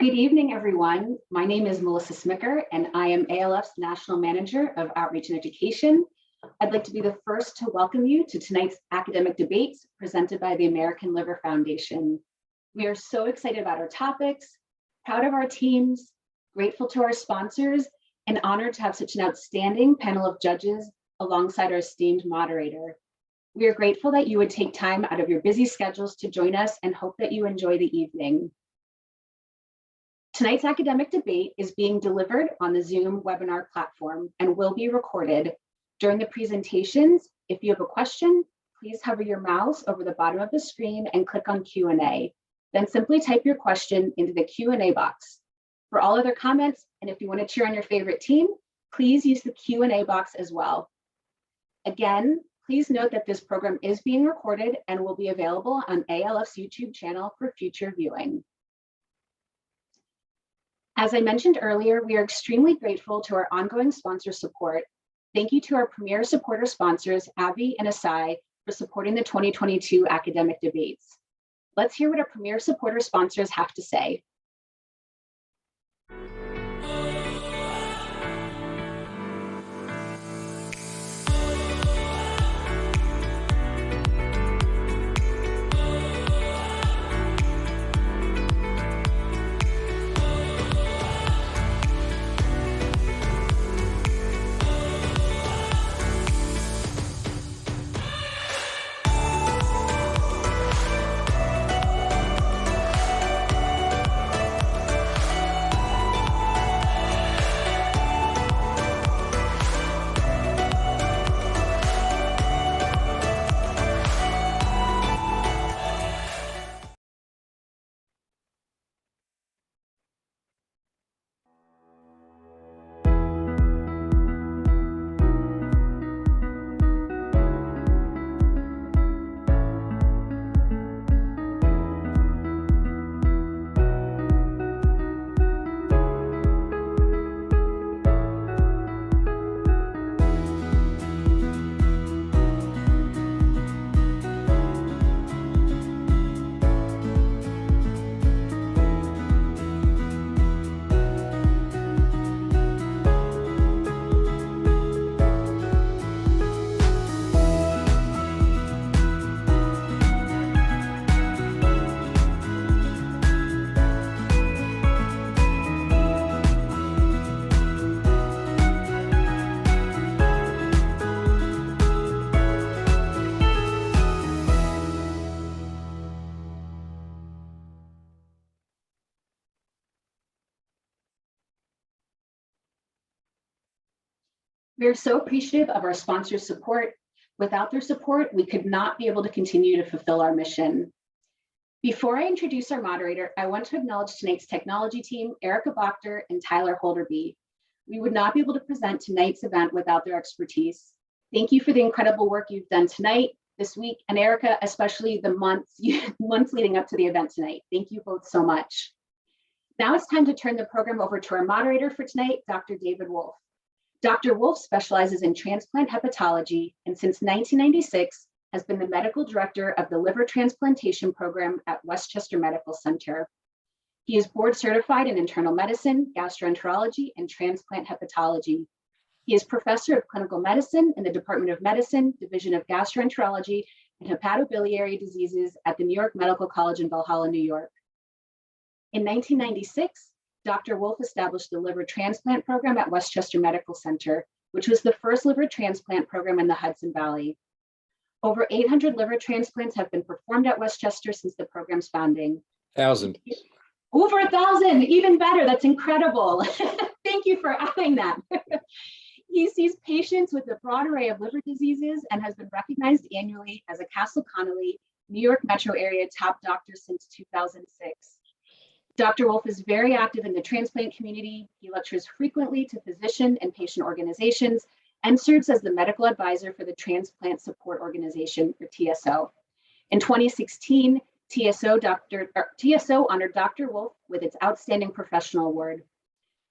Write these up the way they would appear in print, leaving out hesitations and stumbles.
Good evening, everyone. My name is Melissa Smicker, and I am ALF's National Manager of Outreach and Education. I'd like to be the first to welcome you to tonight's academic debates presented by the American Liver Foundation. We are so excited about our topics, proud of our teams, grateful to our sponsors, and honored to have such an outstanding panel of judges alongside our esteemed moderator. We are grateful that you would take time out of your busy schedules to join us and hope that you enjoy the evening. Tonight's academic debate is being delivered on the Zoom webinar platform and will be recorded. During the presentations, if you have a question, please hover your mouse over the bottom of the screen and click on Q&A. Then simply type your question into the Q&A box. For all other comments, and if you want to cheer on your favorite team, please use the Q&A box as well. Again, please note that this program is being recorded and will be available on ALF's YouTube channel for future viewing. As I mentioned earlier, we are extremely grateful to our ongoing sponsor support. Thank you to our premier supporter sponsors, Abby and Asai, for supporting the 2022 academic debates. Let's hear what our premier supporter sponsors have to say. We are so appreciative of our sponsors' support. Without their support, we could not be able to continue to fulfill our mission. Before I introduce our moderator, I want to acknowledge tonight's technology team, Erica Bochter and Tyler Holderby. We would not be able to present tonight's event without their expertise. Thank you for the incredible work you've done tonight, this week, and Erica, especially the months leading up to the event tonight. Thank you both so much. Now it's time to turn the program over to our moderator for tonight, Dr. David Wolf. Dr. Wolf specializes in transplant hepatology and since 1996 has been the medical director of the liver transplantation program at Westchester Medical Center. He is board certified in internal medicine, gastroenterology, and transplant hepatology. He is professor of clinical medicine in the Department of Medicine, Division of Gastroenterology and Hepatobiliary Diseases at the New York Medical College in Valhalla, New York. In 1996, Dr. Wolf established the liver transplant program at Westchester Medical Center, which was the first liver transplant program in the Hudson Valley. Over 800 liver transplants have been performed at Westchester since the program's founding. 1,000. Over 1,000, even better, that's incredible. Thank you for adding that. He sees patients with a broad array of liver diseases and has been recognized annually as a Castle Connolly, New York metro area top doctor since 2006. Dr. Wolf is very active in the transplant community. He lectures frequently to physician and patient organizations and serves as the medical advisor for the Transplant Support Organization, or TSO. In 2016, TSO honored Dr. Wolf with its Outstanding Professional Award.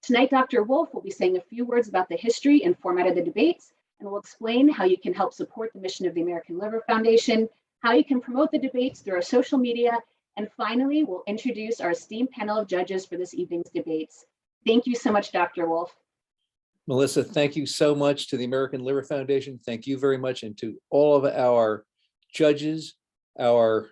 Tonight, Dr. Wolf will be saying a few words about the history and format of the debates, and will explain how you can help support the mission of the American Liver Foundation, how you can promote the debates through our social media, And finally, we'll introduce our esteemed panel of judges for this evening's debates. Thank you so much, Dr. Wolf. Melissa, thank you so much to the American Liver Foundation. Thank you very much, and to all of our judges, our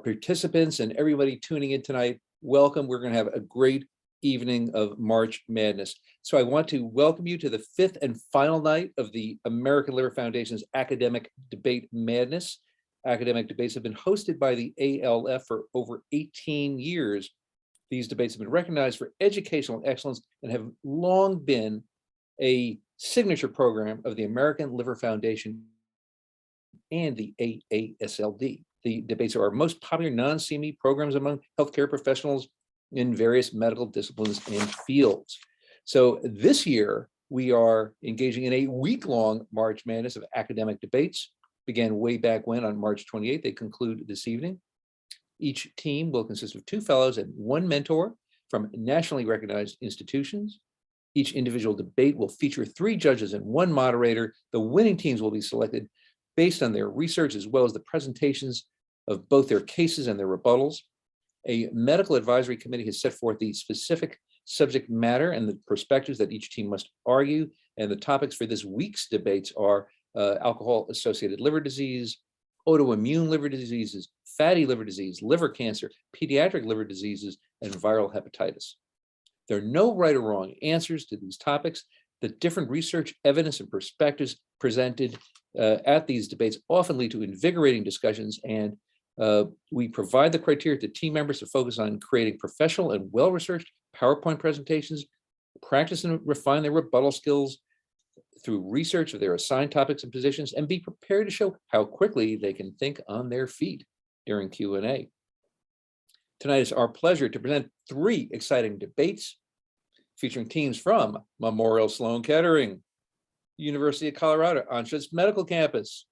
participants, and everybody tuning in tonight. Welcome. We're going to have a great evening of March Madness. So I want to welcome you to the 5th and final night of the American Liver Foundation's Academic Debate Madness. Academic debates have been hosted by the ALF for over 18 years. These debates have been recognized for educational excellence and have long been a signature program of the American Liver Foundation and the AASLD. The debates are our most popular non-CME programs among healthcare professionals in various medical disciplines and fields. So this year, we are engaging in a week-long March Madness of academic debates. Began way back when on March 28th. They conclude this evening. Each team will consist of 2 fellows and 1 mentor from nationally recognized institutions. Each individual debate will feature 3 judges and 1 moderator. The winning teams will be selected based on their research as well as the presentations of both their cases and their rebuttals. A medical advisory committee has set forth the specific subject matter and the perspectives that each team must argue. And the topics for this week's debates are alcohol-associated liver disease, autoimmune liver diseases, fatty liver disease, liver cancer, pediatric liver diseases, and viral hepatitis. There are no right or wrong answers to these topics. The different research, evidence, and perspectives presented at these debates often lead to invigorating discussions, and we provide the criteria to team members to focus on creating professional and well-researched PowerPoint presentations, practice and refine their rebuttal skills through research of their assigned topics and positions, and be prepared to show how quickly they can think on their feet during Q&A. Tonight it's our pleasure to present 3 exciting debates featuring teams from Memorial Sloan Kettering, University of Colorado, Anschutz Medical Campus,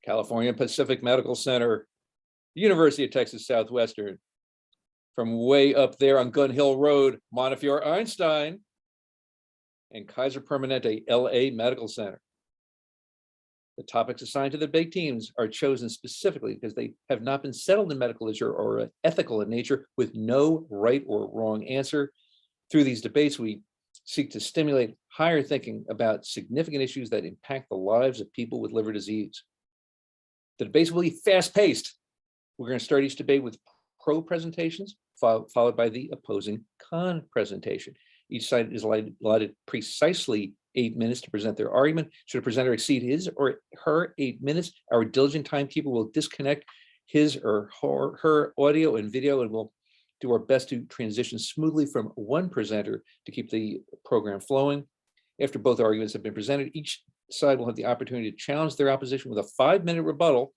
California Pacific Medical Center, University of Texas Southwestern, from way up there on Gun Hill Road, Montefiore Einstein, and Kaiser Permanente LA Medical Center. The topics assigned to the debate teams are chosen specifically because they have not been settled in medical literature or are ethical in nature, with no right or wrong answer. Through these debates, we seek to stimulate higher thinking about significant issues that impact the lives of people with liver disease. The debates will be fast-paced. We're going to start each debate with pro presentations, followed by the opposing con presentation. Each side is allotted precisely 8 minutes to present their argument. Should a presenter exceed his or her 8 minutes, our diligent timekeeper will disconnect his or her audio and video, and we'll do our best to transition smoothly from one presenter to keep the program flowing. After both arguments have been presented, each side will have the opportunity to challenge their opposition with a 5-minute rebuttal.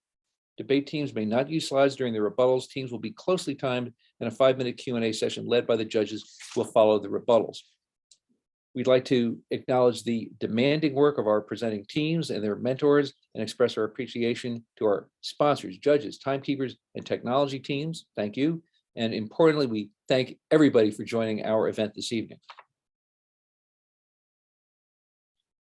Debate teams may not use slides during their rebuttals. Teams will be closely timed, and a 5-minute Q&A session led by the judges will follow the rebuttals. We'd like to acknowledge the demanding work of our presenting teams and their mentors and express our appreciation to our sponsors, judges, timekeepers, and technology teams. Thank you. And importantly, we thank everybody for joining our event this evening.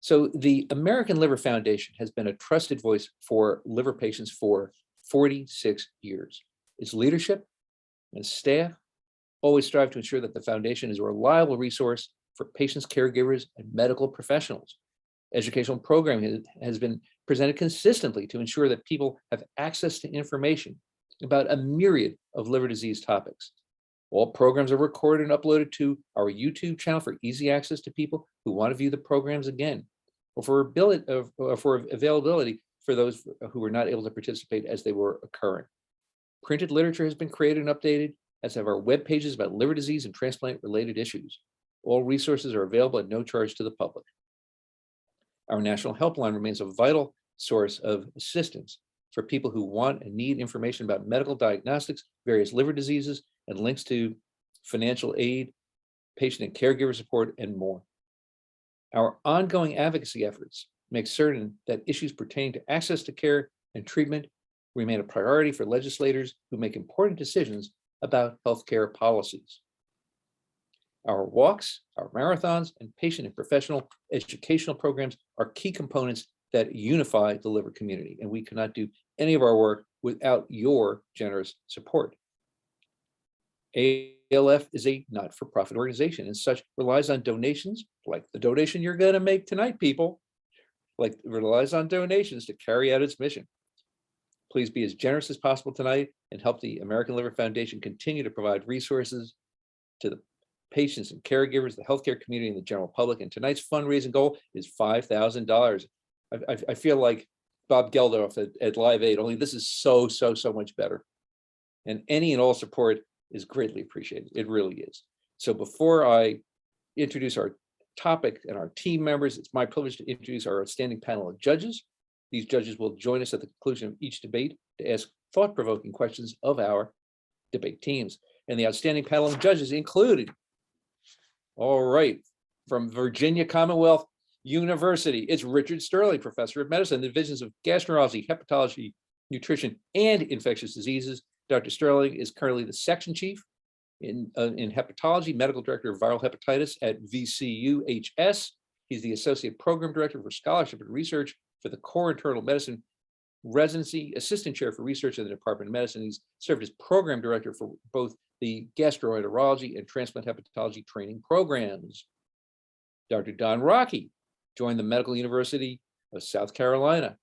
So the American Liver Foundation has been a trusted voice for liver patients for 46 years. Its leadership and staff always strive to ensure that the foundation is a reliable resource for patients, caregivers, and medical professionals. Educational programming has been presented consistently to ensure that people have access to information about a myriad of liver disease topics. All programs are recorded and uploaded to our YouTube channel for easy access to people who want to view the programs again, or for availability for those who were not able to participate as they were occurring. Printed literature has been created and updated, as have our web pages about liver disease and transplant-related issues. All resources are available at no charge to the public. Our national helpline remains a vital source of assistance for people who want and need information about medical diagnostics, various liver diseases, and links to financial aid, patient and caregiver support, and more. Our ongoing advocacy efforts make certain that issues pertaining to access to care and treatment remain a priority for legislators who make important decisions about healthcare policies. Our walks, our marathons, and patient and professional educational programs are key components that unify the liver community, and we cannot do any of our work without your generous support. ALF is a not-for-profit organization and such relies on donations like the donation you're going to make tonight, people, like relies on donations to carry out its mission. Please be as generous as possible tonight and help the American Liver Foundation continue to provide resources to the patients and caregivers, the healthcare community, and the general public. And tonight's fundraising goal is $5,000. I feel like Bob Geldof at Live Aid, only this is so much better. And any and all support is greatly appreciated. It really is. So before I introduce our topic and our team members, it's my privilege to introduce our outstanding panel of judges. These judges will join us at the conclusion of each debate to ask thought-provoking questions of our debate teams. And the outstanding panel of judges included, all right, from Virginia Commonwealth University, it's Richard Sterling, professor of medicine, the divisions of gastroenterology, hepatology, nutrition, and infectious diseases. Dr. Sterling is currently the section chief in hepatology, medical director of viral hepatitis at VCUHS. He's the associate program director for scholarship and research for the core internal medicine residency, assistant chair for research in the Department of Medicine. He's served as program director for both the gastroenterology and transplant hepatology training programs. Dr. Don Rocky joined the Medical University of South Carolina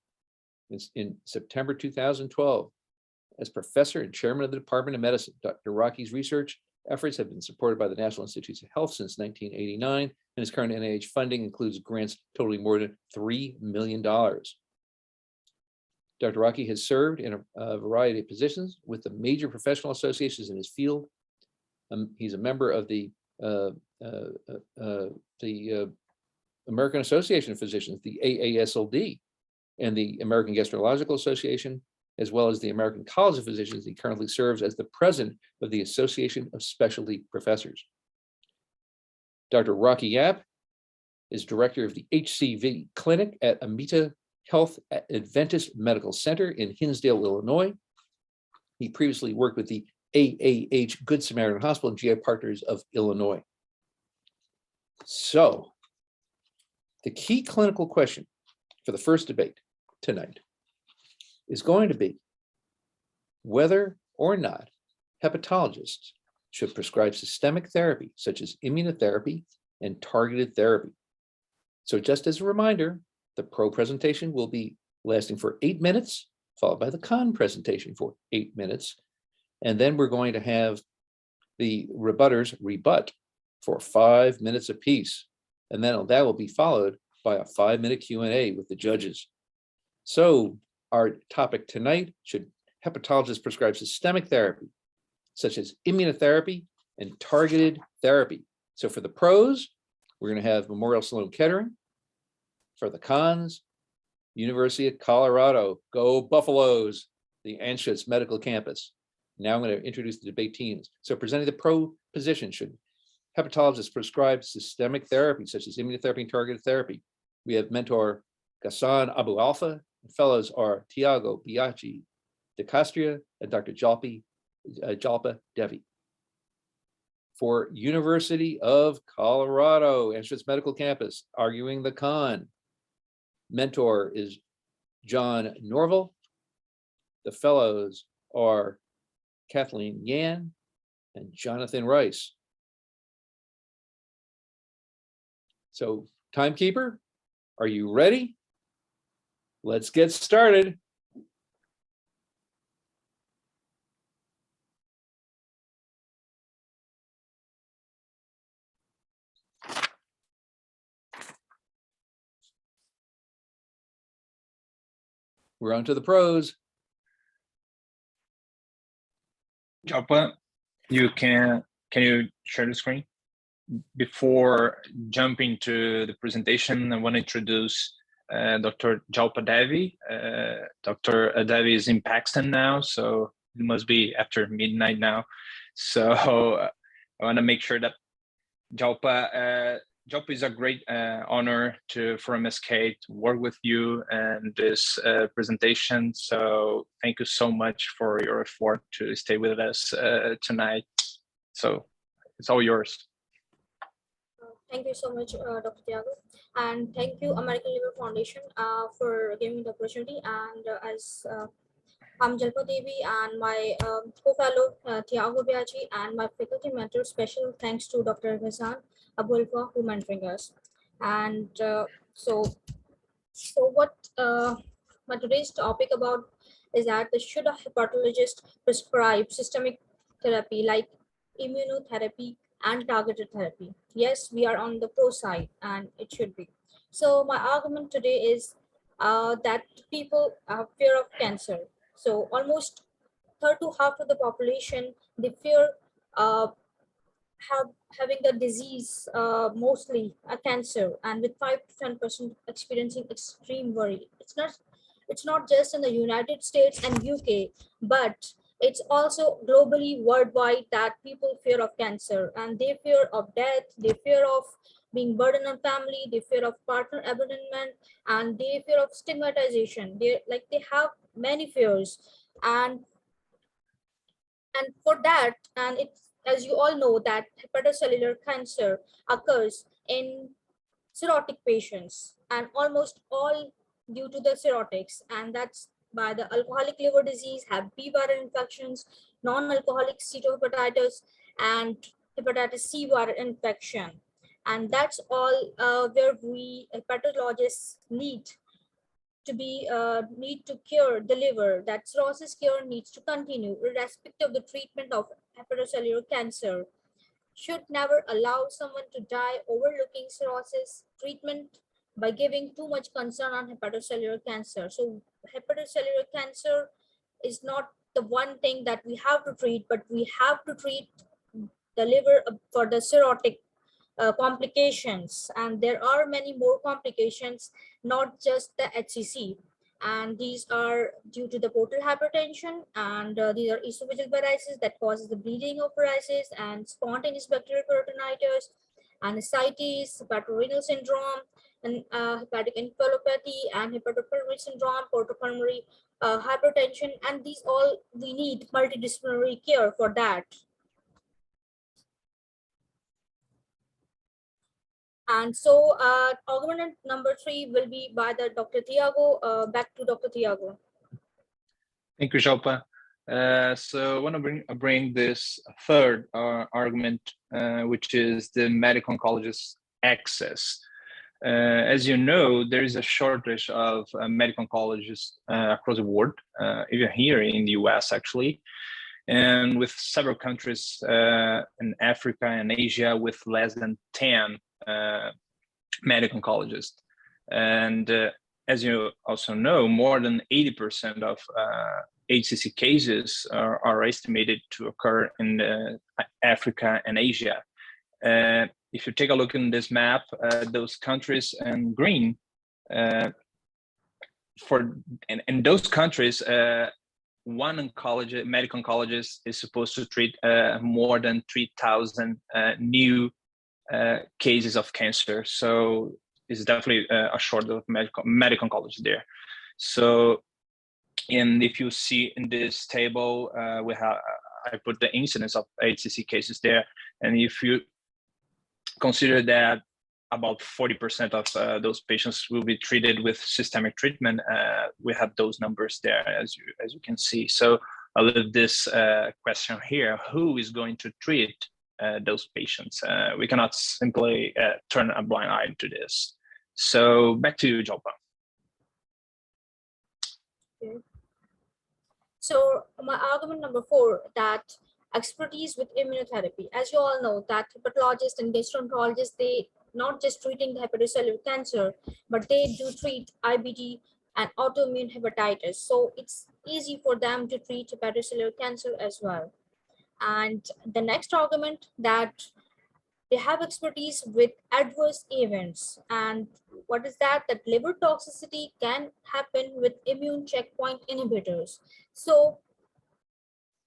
in September 2012 as professor and chairman of the Department of Medicine. Dr. Rocky's research efforts have been supported by the National Institutes of Health since 1989, and his current NIH funding includes grants totaling more than $3 million. Dr. Rocky has served in a variety of positions with the major professional associations in his field. He's a member of the American Association of Physicians, the AASLD, and the American Gastroenterological Association, as well as the American College of Physicians. He currently serves as the president of the Association of Specialty Professors. Dr. Rocky Yap is director of the HCV clinic at Amita Health Adventist Medical Center in Hinsdale, Illinois. He previously worked with the AAH Good Samaritan Hospital and GI Partners of Illinois. So, the key clinical question for the first debate tonight is going to be whether or not hepatologists should prescribe systemic therapy, such as immunotherapy and targeted therapy. So just as a reminder, the pro presentation will be lasting for 8 minutes, followed by the con presentation for 8 minutes. And then we're going to have the rebutters rebut for 5 minutes apiece. And then that will be followed by a 5-minute Q&A with the judges. So our topic tonight: should hepatologists prescribe systemic therapy, such as immunotherapy and targeted therapy? So for the pros, we're going to have Memorial Sloan Kettering. For the cons, University of Colorado, go Buffaloes, the Anschutz Medical Campus. Now I'm going to introduce the debate teams. So presenting the pro position: should hepatologists prescribe systemic therapy, such as immunotherapy and targeted therapy? We have mentor Ghassan, Abou-Alfa. Fellows are Tiago, Biachi, Castria, and Dr. Jalpa, Devi. For University of Colorado, Anschutz Medical Campus, arguing the con, mentor is John Norvell. The fellows are Kathleen Yan and Jonathan Rice. So, timekeeper, are you ready? Let's get started. We're on to the pros. Jalpa, can you share the screen? Before jumping to the presentation, I want to introduce Dr. Jalpa Devi. Dr. Devi is in Paxton now, so it must be after midnight now. So I want to make sure that Jalpa is a great honor for MSK to work with you and this presentation. So thank you so much for your effort to stay with us tonight. So it's all yours. Thank you so much, Dr. Tiago, and thank you, American Liver Foundation, for giving me the opportunity. And as I'm Jalpa Devi and my co-fellow Tiago Biachi and my faculty mentor. Special thanks to Dr. Ghassan, Abou-Alfa, who mentoring us. And so what my today's topic about is that should a hepatologist prescribe systemic therapy like immunotherapy and targeted therapy? Yes, we are on the pro side and it should be. So my argument today is that people have fear of cancer. So almost third to half of the population, they fear uh, having the disease, mostly a cancer, and with 5 to 10% experiencing extreme worry. It's not just in the United States and UK, but it's also globally worldwide that people fear of cancer and they fear of death, they fear of being burdened on family, they fear of partner abandonment, and they fear of stigmatization. They have many fears, and for that, and it's, as you all know, that hepatocellular cancer occurs in cirrhotic patients and almost all due to the cirrhotics, and that's by the alcoholic liver disease, hep B viral infections, non-alcoholic steatohepatitis, and hepatitis C viral infection. And that's all where we hepatologists need to cure the liver. That cirrhosis cure needs to continue irrespective of the treatment of hepatocellular cancer. Should never allow someone to die overlooking cirrhosis treatment by giving too much concern on hepatocellular cancer. So hepatocellular cancer is not the one thing that we have to treat, but we have to treat the liver for the cirrhotic complications, and there are many more complications, not just the HCC, and these are due to the portal hypertension, and these are esophageal varices that causes the bleeding of varices and spontaneous bacterial peritonitis, and ascites, hepatorenal syndrome, and hepatic encephalopathy, and hepatopulmonary syndrome, portopulmonary hypertension, and these all we need multidisciplinary care for that. And so argument number 3 will be by the Dr. Tiago. Back to Dr. Tiago. Thank you, Jalpa. So I want to bring this third argument, which is the medical oncologist access. As you know, there is a shortage of medical oncologists across the world, even here in the US, actually, and with several countries in Africa and Asia with less than 10 medical oncologists. And as you also know, more than 80% of HCC cases are estimated to occur in Africa and Asia. If you take a look in this map, those countries in green, in those countries, one medical oncologist is supposed to treat more than 3,000 new cases of cancer. So it's definitely a shortage of medical oncology there. So, and if you see in this table, I put the incidence of HCC cases there. And if you consider that about 40% of those patients will be treated with systemic treatment, we have those numbers there, as you can see. So I'll leave this question here: who is going to treat those patients? We cannot simply turn a blind eye to this. So back to you, Jalpa. Okay. So my argument number 4, that expertise with immunotherapy. As you all know, that hepatologists and gastroenterologists, they not just treating the hepatocellular cancer, but they do treat IBD and autoimmune hepatitis. So it's easy for them to treat hepatocellular cancer as well. And the next argument, that they have expertise with adverse events. And what is that? That liver toxicity can happen with immune checkpoint inhibitors. So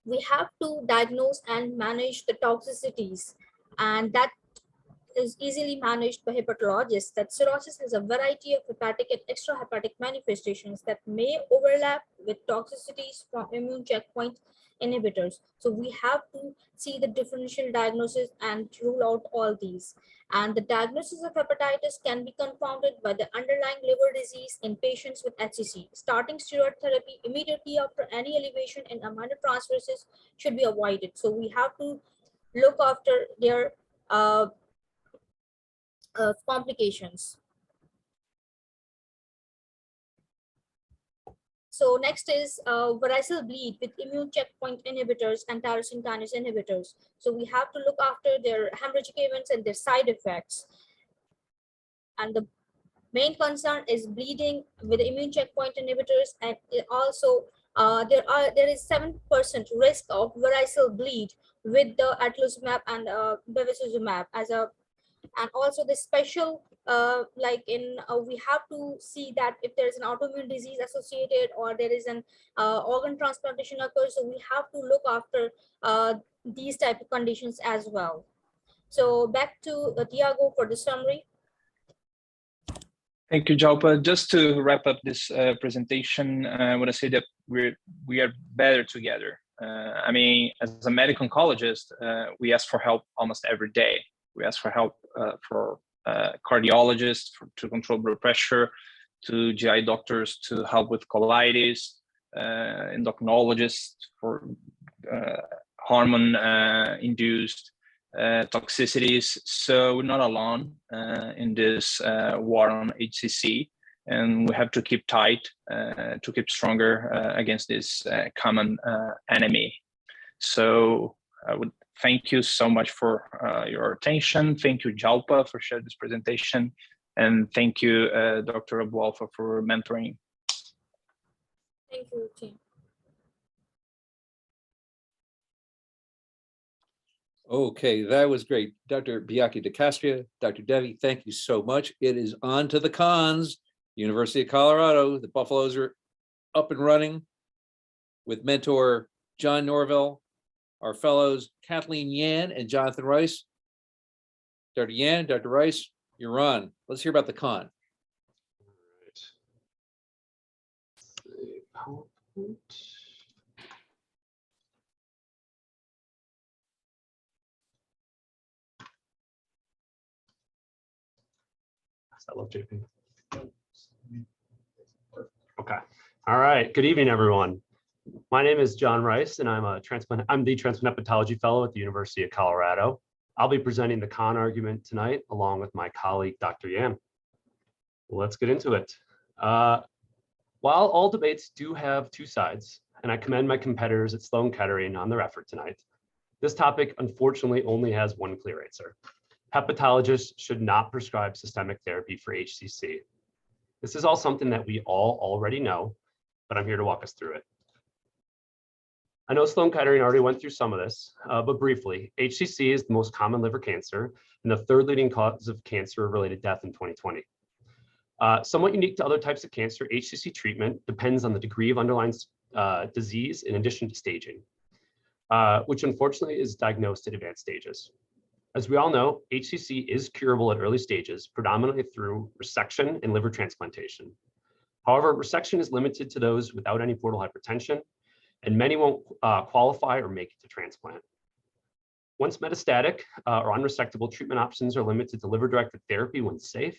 we have to diagnose and manage the toxicities, and that is easily managed by hepatologists, that cirrhosis has a variety of hepatic and extrahepatic manifestations that may overlap with toxicities from immune checkpoint inhibitors. So we have to see the differential diagnosis and rule out all these. And the diagnosis of hepatitis can be confounded by the underlying liver disease in patients with HCC. Starting steroid therapy immediately after any elevation in aminotransferases should be avoided. So we have to look after their complications. So next is variceal bleed with immune checkpoint inhibitors and tyrosine kinase inhibitors. So we have to look after their hemorrhagic events and their side effects. And the main concern is bleeding with immune checkpoint inhibitors, and also there is 7% risk of variceal bleed with the atezolizumab and bevacizumab as a, and also the special we have to see that if there is an autoimmune disease associated or there is an organ transplantation occurs, so we have to look after these type of conditions as well. So back to Tiago for the summary. Thank you, Jalpa. Just to wrap up this presentation, I want to say that we are better together. I mean, as a medical oncologist, we ask for help almost every day. We ask for help for cardiologists to control blood pressure, to GI doctors to help with colitis, endocrinologists for hormone-induced toxicities. So we're not alone in this war on HCC, and we have to keep tight to keep stronger against this common enemy. So I would thank you so much for your attention. Thank you, Jalpa, for sharing this presentation. And thank you, Dr. Abou-Alfa, for mentoring. Thank you, team. Okay, that was great. Dr. Biachi de Castria, Dr. Devi, thank you so much. It is on to the cons. University of Colorado, the Buffaloes are up and running with mentor John Norvell, our fellows Kathleen Yan and Jonathan Rice. Dr. Yan, Dr. Rice, you're on. Let's hear about the con. All right. Hello, JP. Okay. All right. Good evening, everyone. My name is John Rice, and I'm the transplant hepatology fellow at the University of Colorado. I'll be presenting the con argument tonight, along with my colleague, Dr. Yan. Let's get into it. While all debates do have two sides, and I commend my competitors at Sloan Kettering on their effort tonight, this topic unfortunately only has one clear answer. Hepatologists should not prescribe systemic therapy for HCC. This is all something that we all already know, but I'm here to walk us through it. I know Sloan Kettering already went through some of this, but briefly, HCC is the most common liver cancer and the third leading cause of cancer-related death in 2020. Somewhat unique to other types of cancer, HCC treatment depends on the degree of underlying disease in addition to staging, which unfortunately is diagnosed at advanced stages. As we all know, HCC is curable at early stages, predominantly through resection and liver transplantation. However, resection is limited to those without any portal hypertension, and many won't qualify or make it to transplant. Once metastatic or unresectable, treatment options are limited to liver-directed therapy when safe,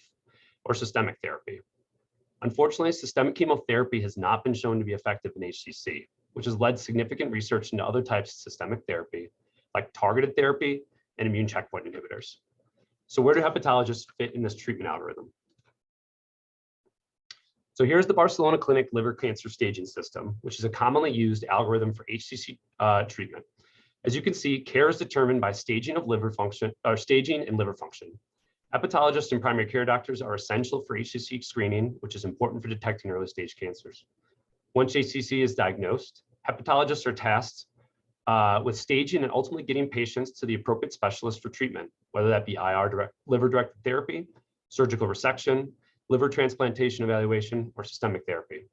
or systemic therapy. Unfortunately, systemic chemotherapy has not been shown to be effective in HCC, which has led significant research into other types of systemic therapy, like targeted therapy and immune checkpoint inhibitors. So where do hepatologists fit in this treatment algorithm? So here's the Barcelona Clinic liver cancer staging system, which is a commonly used algorithm for HCC treatment. As you can see, care is determined by staging of liver function, or staging and liver function. Hepatologists and primary care doctors are essential for HCC screening, which is important for detecting early stage cancers. Once HCC is diagnosed, hepatologists are tasked with staging and ultimately getting patients to the appropriate specialist for treatment, whether that be liver-directed therapy, surgical resection, liver transplantation evaluation, or systemic therapy.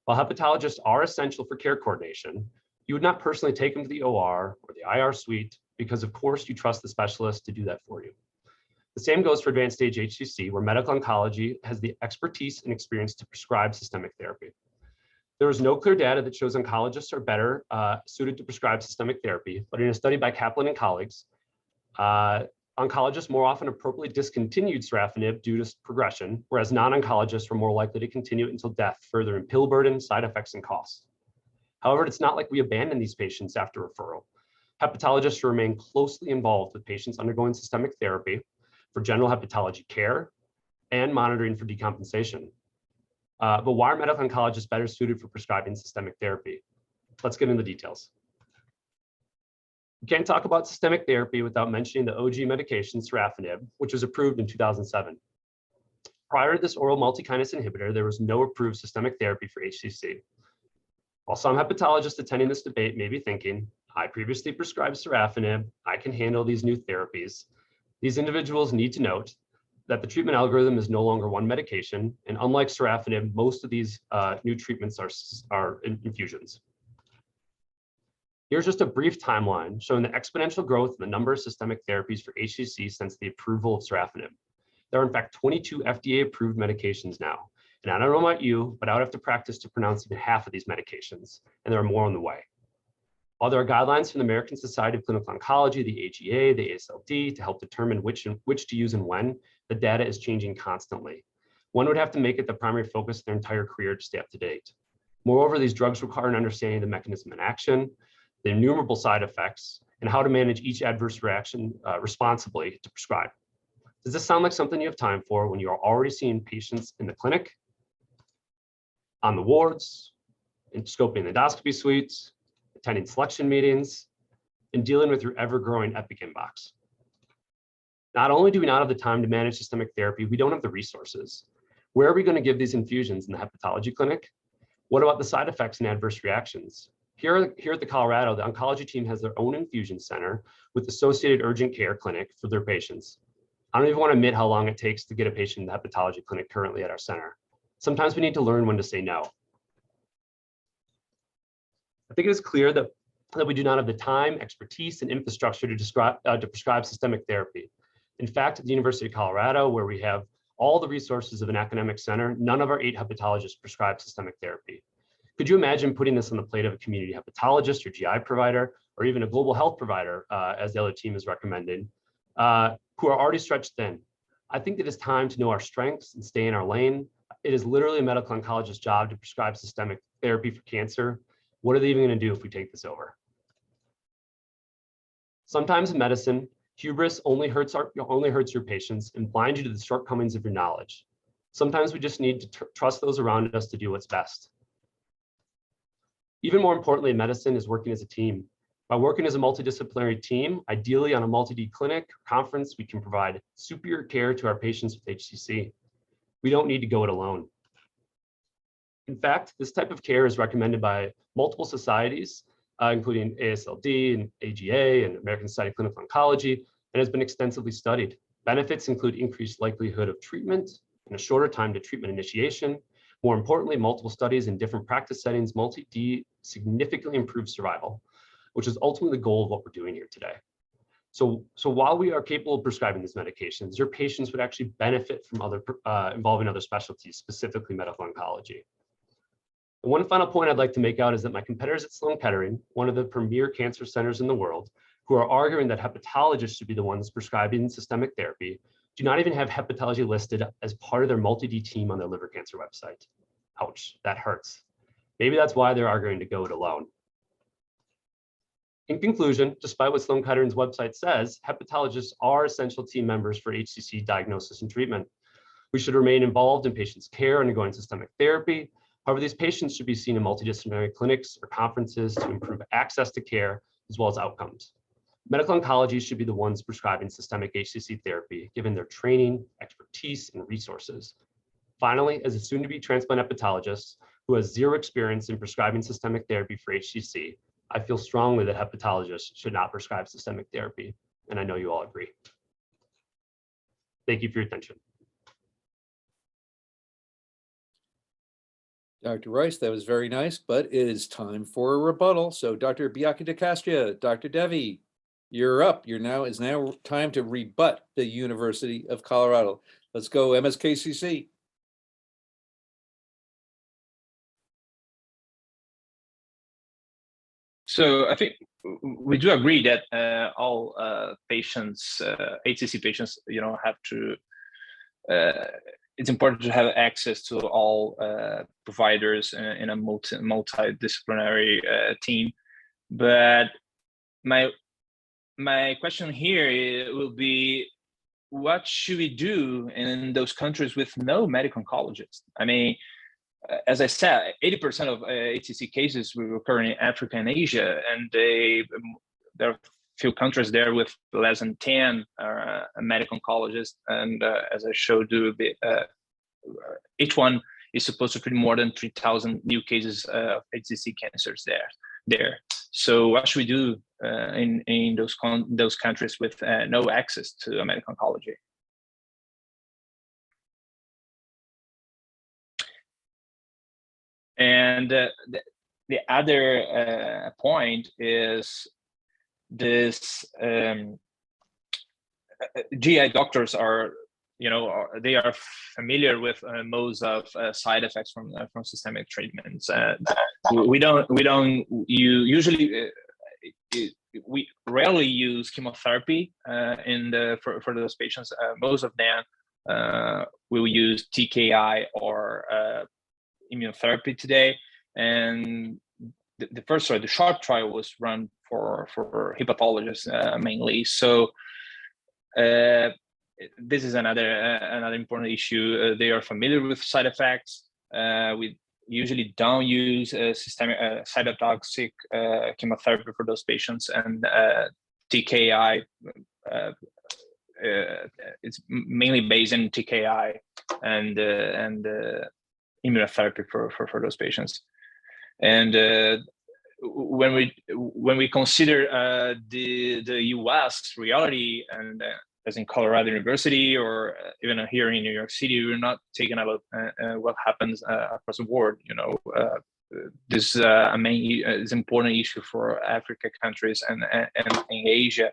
While hepatologists are essential for care coordination, you would not personally take them to the OR or the IR suite because, of course, you trust the specialist to do that for you. The same goes for advanced stage HCC, where medical oncology has the expertise and experience to prescribe systemic therapy. There is no clear data that shows oncologists are better suited to prescribe systemic therapy, but in a study by Kathleen and colleagues, oncologists more often appropriately discontinued sorafenib due to progression, whereas non-oncologists were more likely to continue it until death, furthering pill burden, side effects, and costs. However, it's not like we abandon these patients after referral. Hepatologists remain closely involved with patients undergoing systemic therapy for general hepatology care and monitoring for decompensation. But why are medical oncologists better suited for prescribing systemic therapy? Let's get into the details. You can't talk about systemic therapy without mentioning the OG medication, sorafenib, which was approved in 2007. Prior to this oral multikinase inhibitor, there was no approved systemic therapy for HCC. While some hepatologists attending this debate may be thinking, I previously prescribed sorafenib, I can handle these new therapies, these individuals need to note that the treatment algorithm is no longer one medication, and unlike sorafenib, most of these new treatments are infusions. Here's just a brief timeline showing the exponential growth in the number of systemic therapies for HCC since the approval of sorafenib. There are in fact 22 FDA-approved medications now. And I don't know about you, but I would have to practice to pronounce even half of these medications, and there are more on the way. While there are guidelines from the American Society of Clinical Oncology, the AGA, the ASLD to help determine which to use and when, the data is changing constantly. One would have to make it the primary focus of their entire career to stay up to date. Moreover, these drugs require an understanding of the mechanism in action, the innumerable side effects, and how to manage each adverse reaction responsibly to prescribe. Does this sound like something you have time for when you are already seeing patients in the clinic, on the wards, in scoping endoscopy suites, attending selection meetings, and dealing with your ever-growing Epic inbox? Not only do we not have the time to manage systemic therapy, we don't have the resources. Where are we going to give these infusions? In the hepatology clinic? What about the side effects and adverse reactions? Here at the Colorado, the oncology team has their own infusion center with associated urgent care clinic for their patients. I don't even want to admit how long it takes to get a patient in the hepatology clinic currently at our center. Sometimes we need to learn when to say no. I think it is clear that we do not have the time, expertise, and infrastructure to prescribe systemic therapy. In fact, at the University of Colorado, where we have all the resources of an academic center, none of our 8 hepatologists prescribe systemic therapy. Could you imagine putting this on the plate of a community hepatologist or GI provider, or even a global health provider, as the other team is recommending, who are already stretched thin? I think it is time to know our strengths and stay in our lane. It is literally a medical oncologist's job to prescribe systemic therapy for cancer. What are they even going to do if we take this over? Sometimes in medicine, hubris only hurts your patients and blinds you to the shortcomings of your knowledge. Sometimes we just need to trust those around us to do what's best. Even more importantly, medicine is working as a team. By working as a multidisciplinary team, ideally on a multi-D clinic or conference, we can provide superior care to our patients with HCC. We don't need to go it alone. In fact, this type of care is recommended by multiple societies, including ASLD and AGA and American Society of Clinical Oncology, and has been extensively studied. Benefits include increased likelihood of treatment and a shorter time to treatment initiation. More importantly, multiple studies in different practice settings, multi-D significantly improves survival, which is ultimately the goal of what we're doing here today. So while we are capable of prescribing these medications, your patients would actually benefit from involving other specialties, specifically medical oncology. And one final point I'd like to make out is that my competitors at Sloan Kettering, one of the premier cancer centers in the world, who are arguing that hepatologists should be the ones prescribing systemic therapy, do not even have hepatology listed as part of their multi-D team on their liver cancer website. Ouch, that hurts. Maybe that's why they're arguing to go it alone. In conclusion, despite what Sloan Kettering's website says, hepatologists are essential team members for HCC diagnosis and treatment. We should remain involved in patients' care undergoing systemic therapy. However, these patients should be seen in multidisciplinary clinics or conferences to improve access to care as well as outcomes. Medical oncology should be the ones prescribing systemic HCC therapy, given their training, expertise, and resources. Finally, as a soon-to-be transplant hepatologist who has zero experience in prescribing systemic therapy for HCC, I feel strongly that hepatologists should not prescribe systemic therapy, and I know you all agree. Thank you for your attention. Dr. Rice, that was very nice, but it is time for a rebuttal. So Dr. Biachi de Castria, Dr. Devi, You're up. It's now time to rebut the University of Colorado. Let's go, MSKCC. So I think we do agree that all patients, HCC patients, have to. It's important to have access to all providers in a multidisciplinary team. But my question here will be, what should we do in those countries with no medical oncologist? I mean, as I said, 80% of HCC cases will occur in Africa and Asia, and there are few countries there with less than 10 medical oncologists. And as I showed you, each one is supposed to treat more than 3,000 new cases of HCC cancers there. So what should we do in those countries with no access to medical oncology? And the other point is this: GI doctors are, they are familiar with most of side effects from systemic treatments. We rarely use chemotherapy for those patients. Most of them will use TKI or immunotherapy today. And the short trial was run for hepatologists mainly. So this is another important issue. They are familiar with side effects. We usually don't use systemic cytotoxic chemotherapy for those patients, and TKI. It's mainly based in TKI and immunotherapy for those patients. And when we consider the U.S. reality, and as in Colorado University or even here in New York City, we're not taking a look at what happens across the board. This is is an important issue for Africa countries and in Asia,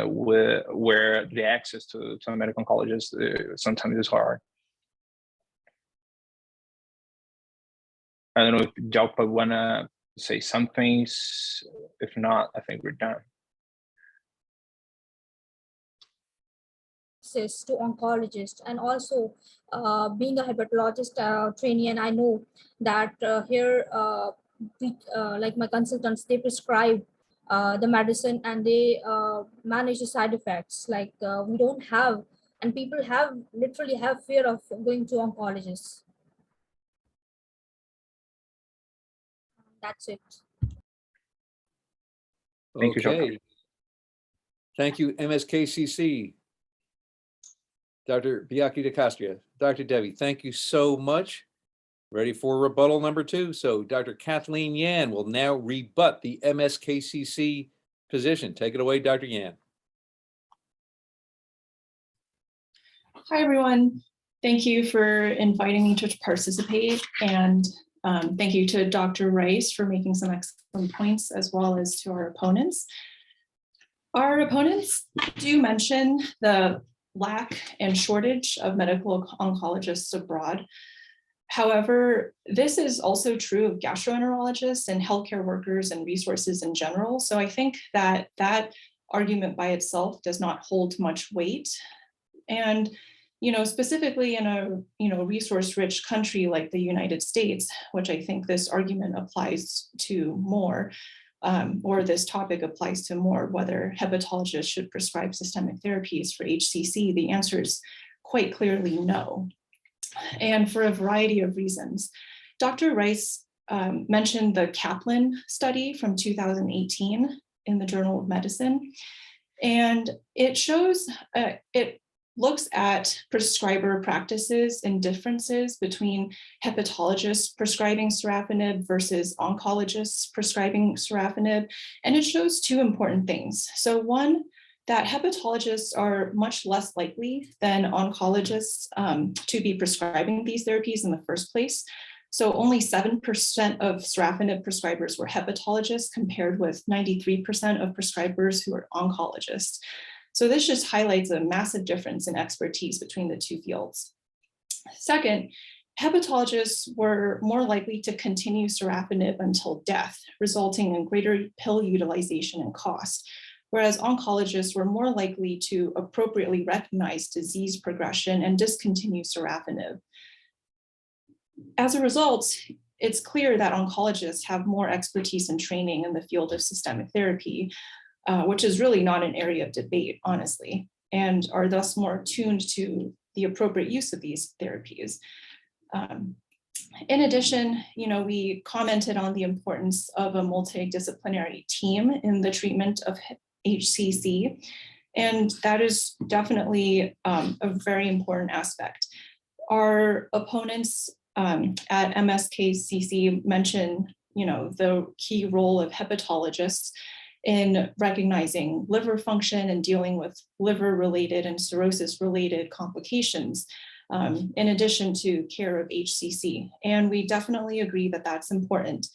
where the access to a medical oncologist sometimes is hard. I don't know if Jalpa wanna say some things. If not, I think we're done. Access to oncologists, and also being a hepatologist trainee, and I know that here like my consultants, they prescribe the medicine and they manage the side effects. Like we don't have, and people literally have fear of going to oncologists. That's it. Thank you, Jalpa. Okay. Thank you, MSKCC. Dr. Biachi de Castria. Dr. Devi, thank you so much. Ready for rebuttal number 2. So Dr. Kathleen Yan will now rebut the MSKCC position. Take it away, Dr. Yan. Hi, everyone. Thank you for inviting me to participate, and thank you to Dr. Rice for making some excellent points, as well as to our opponents. Our opponents do mention the lack and shortage of medical oncologists abroad. However, this is also true of gastroenterologists and healthcare workers and resources in general. So I think that that argument by itself does not hold much weight. And specifically in a resource-rich country like the United States, which I think this argument applies to more, or this topic applies to more, whether hepatologists should prescribe systemic therapies for HCC, the answer is quite clearly no, and for a variety of reasons. Dr. Rice mentioned the Kaplan study from 2018 in the Journal of Medicine, and it shows, it looks at prescriber practices and differences between hepatologists prescribing sorafenib versus oncologists prescribing sorafenib. And it shows 2 important things. So one, that hepatologists are much less likely than oncologists to be prescribing these therapies in the first place. So only 7% of sorafenib prescribers were hepatologists compared with 93% of prescribers who are oncologists. So this just highlights a massive difference in expertise between the two fields. Second, hepatologists were more likely to continue sorafenib until death, resulting in greater pill utilization and cost, whereas oncologists were more likely to appropriately recognize disease progression and discontinue sorafenib. As a result, it's clear that oncologists have more expertise and training in the field of systemic therapy, which is really not an area of debate, honestly, and are thus more tuned to the appropriate use of these therapies. In addition, we commented on the importance of a multidisciplinary team in the treatment of HCC, and that is definitely a very important aspect. Our opponents at MSKCC mentioned, the key role of hepatologists in recognizing liver function and dealing with liver-related and cirrhosis-related complications, in addition to care of HCC. And we definitely agree that that's important.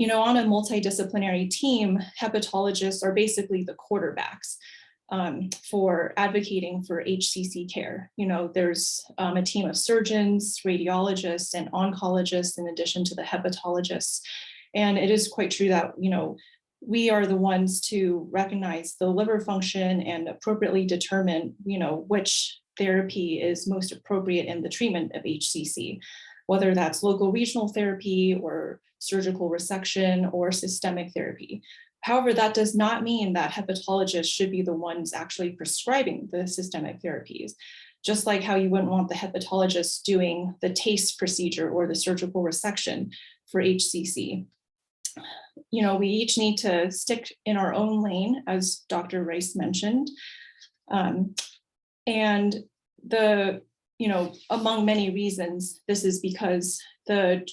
On a multidisciplinary team, hepatologists are basically the quarterbacks for advocating for HCC care. There's a team of surgeons, radiologists, and oncologists in addition to the hepatologists. And it is quite true that, we are the ones to recognize the liver function and appropriately determine, which therapy is most appropriate in the treatment of HCC, whether that's local regional therapy or surgical resection or systemic therapy. However, that does not mean that hepatologists should be the ones actually prescribing the systemic therapies, just like how you wouldn't want the hepatologist doing the TACE procedure or the surgical resection for HCC. We each need to stick in our own lane, as Dr. Rice mentioned. And among many reasons, this is because the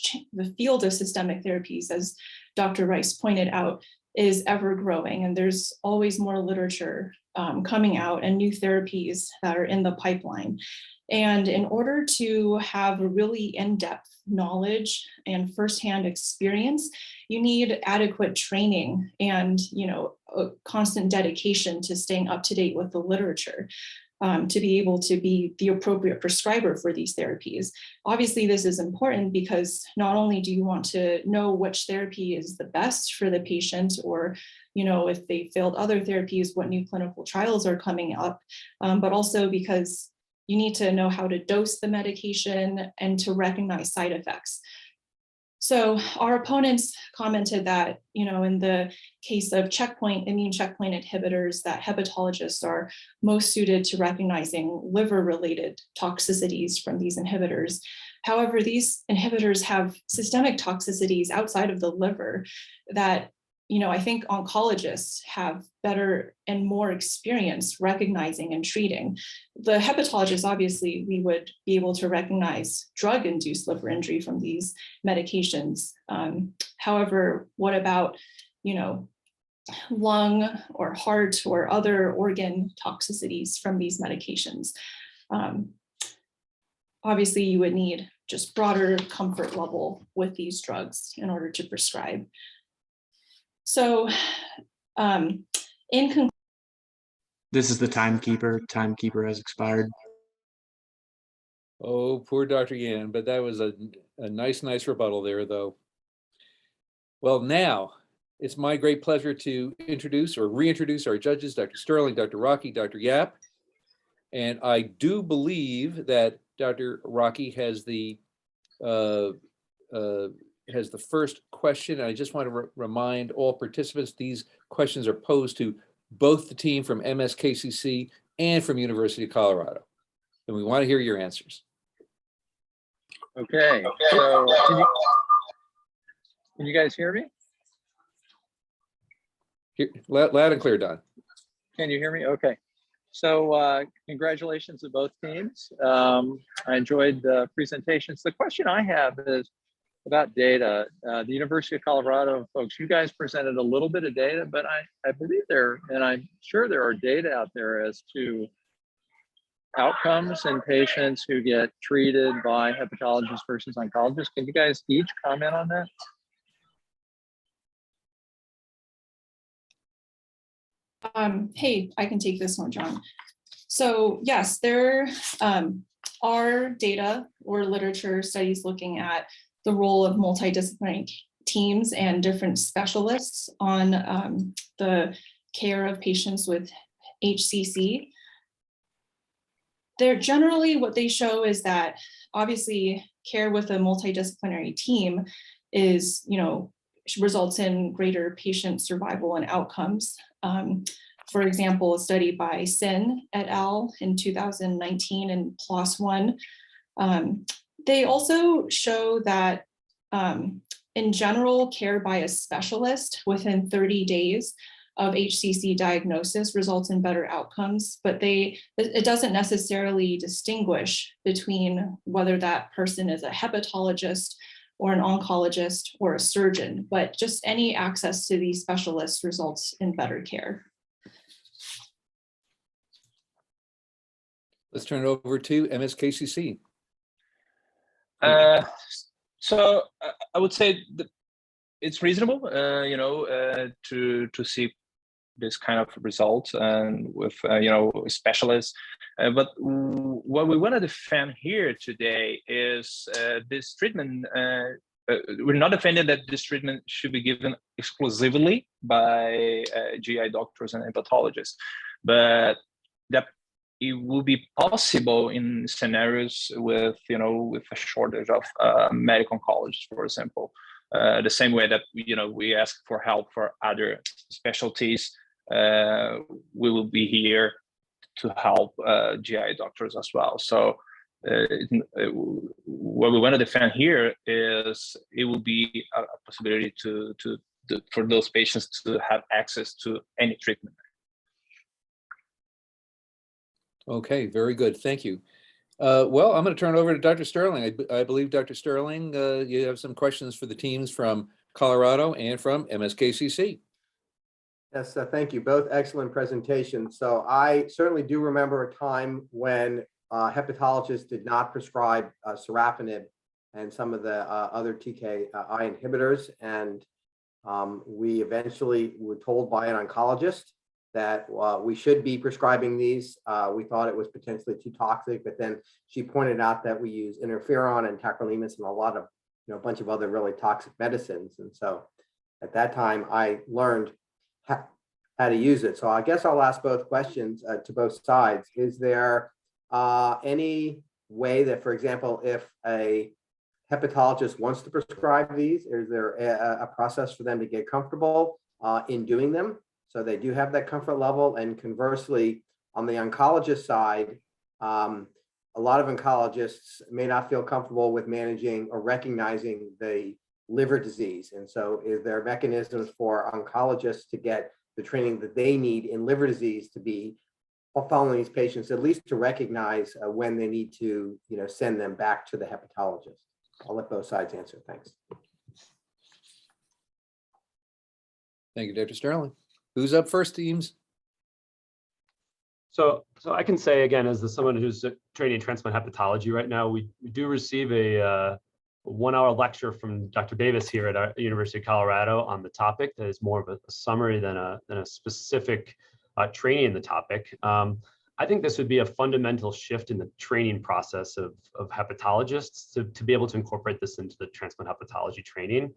field of systemic therapies, as Dr. Rice pointed out, is ever growing, and there's always more literature coming out and new therapies that are in the pipeline. And in order to have a really in-depth knowledge and firsthand experience, you need adequate training and a constant dedication to staying up to date with the literature. To be able to be the appropriate prescriber for these therapies. Obviously, this is important because not only do you want to know which therapy is the best for the patient, or if they failed other therapies, what new clinical trials are coming up, but also because you need to know how to dose the medication and to recognize side effects. So our opponents commented that, in the case of immune checkpoint inhibitors, that hepatologists are most suited to recognizing liver-related toxicities from these inhibitors. However, these inhibitors have systemic toxicities outside of the liver that, I think oncologists have better and more experience recognizing and treating. The hepatologists, obviously, we would be able to recognize drug-induced liver injury from these medications. However, what about, lung or heart or other organ toxicities from these medications? Obviously, you would need just broader comfort level with these drugs in order to prescribe. So in conclusion, This is the timekeeper. Timekeeper has expired. Oh, poor Dr. Yan, but that was a nice rebuttal there, though. Well, now it's my great pleasure to introduce or reintroduce our judges, Dr. Sterling, Dr. Rocky, Dr. Yap. And I do believe that Dr. Rocky has the first question. And I just want to remind all participants, these questions are posed to both the team from MSKCC and from University of Colorado. And we want to hear your answers. Okay, so can you guys hear me? Loud and clear, Don. Can you hear me? Okay. So congratulations to both teams. I enjoyed the presentations. The question I have is about data. The University of Colorado folks, you guys presented a little bit of data, but I believe and I'm sure there are data out there as to outcomes in patients who get treated by hepatologists versus oncologists? Can you guys each comment on that? Hey, I can take this one, John. So yes, there are data or literature studies looking at the role of multidisciplinary teams and different specialists on the care of patients with HCC. They're generally, what they show is that obviously care with a multidisciplinary team is, results in greater patient survival and outcomes. For example, a study by Sin et al. In 2019 and PLOS One, they also show that in general, care by a specialist within 30 days of HCC diagnosis results in better outcomes, but it doesn't necessarily distinguish between whether that person is a hepatologist or an oncologist or a surgeon, but just any access to these specialists results in better care. Let's turn it over to MSKCC. So I would say that it's reasonable, to see this kind of results and with specialists. But what we want to defend here today is this treatment. We're not defending that this treatment should be given exclusively by GI doctors and hepatologists, but that it will be possible in scenarios with a shortage of medical oncologists, for example. The same way that we ask for help for other specialties, we will be here to help GI doctors as well. So what we want to defend here is it will be a possibility for those patients to have access to any treatment. Okay, very good. Thank you. Well, I'm going to turn it over to Dr. Sterling. I believe, Dr. Sterling, you have some questions for the teams from Colorado and from MSKCC. Yes, thank you. Both excellent presentations. So I certainly do remember a time when hepatologists did not prescribe sorafenib and some of the other TKI inhibitors. And we eventually were told by an oncologist that we should be prescribing these. We thought it was potentially too toxic, but then she pointed out that we use interferon and tacrolimus and a lot of, a bunch of other really toxic medicines. And so at that time, I learned how to use it. So I guess I'll ask both questions to both sides. Is there any way that, for example, if a hepatologist wants to prescribe these, is there a process for them to get comfortable in doing them? So they do have that comfort level. And conversely, on the oncologist side, a lot of oncologists may not feel comfortable with managing or recognizing the liver disease. And so is there mechanisms for oncologists to get the training that they need in liver disease to be following these patients, at least to recognize when they need to send them back to the hepatologist? I'll let both sides answer. Thanks. Thank you, Dr. Sterling. Who's up first, teams? So I can say again, as someone who's training in transplant hepatology right now, we do receive a 1-hour lecture from Dr. Davis here at our University of Colorado on the topic that is more of a summary than a specific training in the topic. I think this would be a fundamental shift in the training process of hepatologists to be able to incorporate this into the transplant hepatology training.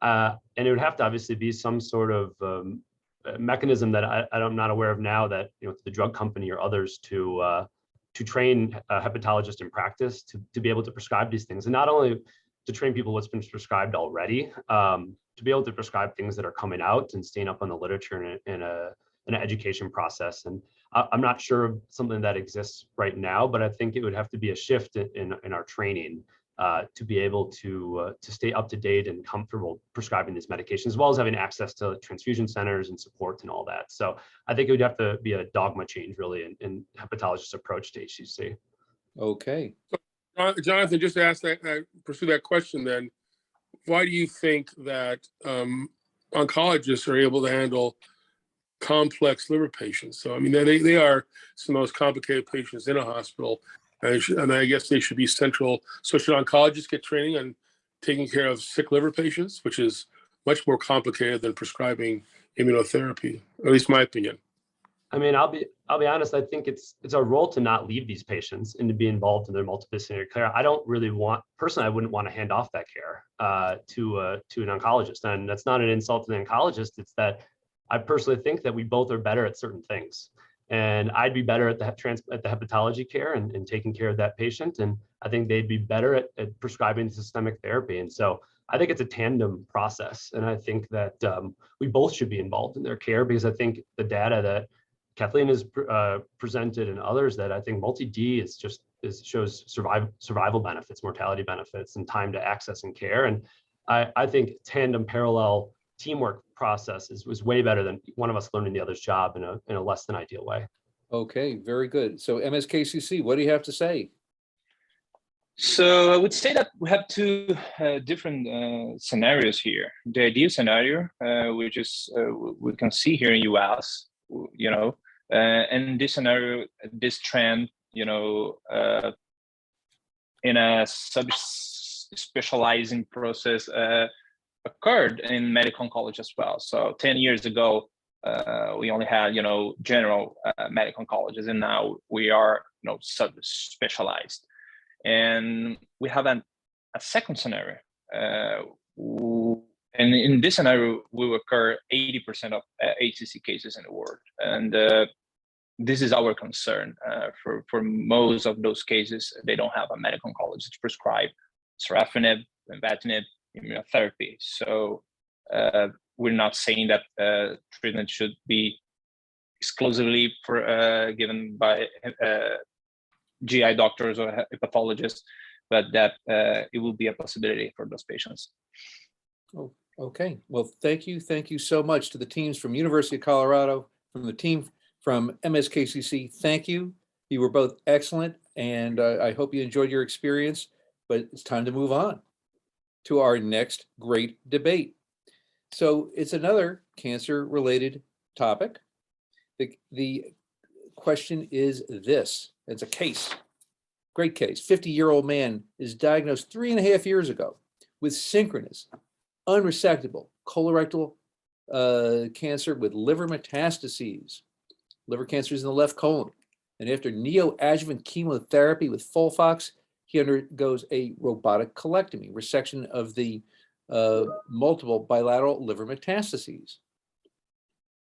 And it would have to obviously be some sort of mechanism that I'm not aware of now, that the drug company or others to train a hepatologist in practice to be able to prescribe these things, and not only to train people what's been prescribed already, to be able to prescribe things that are coming out and staying up on the literature in an education process. And I'm not sure of something that exists right now, but I think it would have to be a shift in our training to be able to stay up to date and comfortable prescribing these medications, as well as having access to transfusion centers and support and all that. So I think it would have to be a dogma change really in hepatologists' approach to HCC. Okay. So, Jonathan, just to ask that, pursue that question then, why do you think that oncologists are able to handle complex liver patients. So, I mean, they are some of the most complicated patients in a hospital. And I guess they should be central. So should oncologists get training on taking care of sick liver patients, which is much more complicated than prescribing immunotherapy, at least my opinion. I mean, I'll be honest. I think it's our role to not leave these patients and to be involved in their multidisciplinary care. I don't really want, personally, I wouldn't want to hand off that care to an oncologist, and that's not an insult to the oncologist. It's that I personally think that we both are better at certain things, and I'd be better at the hepatology care and taking care of that patient, and I think they'd be better at prescribing systemic therapy. And so I think it's a tandem process, and I think that we both should be involved in their care, because I think the data that Kathleen has presented and others, that I think multi-D shows survival benefits, mortality benefits, and time to access and care. And I think tandem parallel teamwork process was way better than one of us learning the other's job in a less than ideal way. Okay, very good. So MSKCC, what do you have to say? So I would say that we have two different scenarios here. The ideal scenario, which is we can see here in US, you know, and this scenario, this trend, you know, in a sub-specializing process occurred in medical oncology as well. So 10 years ago, we only had, you know, general medical oncologists, and now we are, you know, sub-specialized. And we have a second scenario. And in this scenario, will occur 80% of HCC cases in the world. And this is our concern. For most of those cases, they don't have a medical oncologist to prescribe sorafenib, lenvatinib, immunotherapy. So we're not saying that treatment should be exclusively given by GI doctors or hepatologists, but that it will be a possibility for those patients. Oh, okay. Well, thank you. Thank you so much to the teams from University of Colorado, from the team from MSKCC. Thank you. You were both excellent, and I hope you enjoyed your experience, but it's time to move on to our next great debate. So it's another cancer-related topic. The question is this. It's a case, great case. 50-year-old man is diagnosed 3.5 years ago with synchronous, unresectable colorectal cancer with liver metastases. Liver cancer is in the left colon. And after neoadjuvant chemotherapy with FOLFOX, he undergoes a robotic colectomy, resection of the multiple bilateral liver metastases.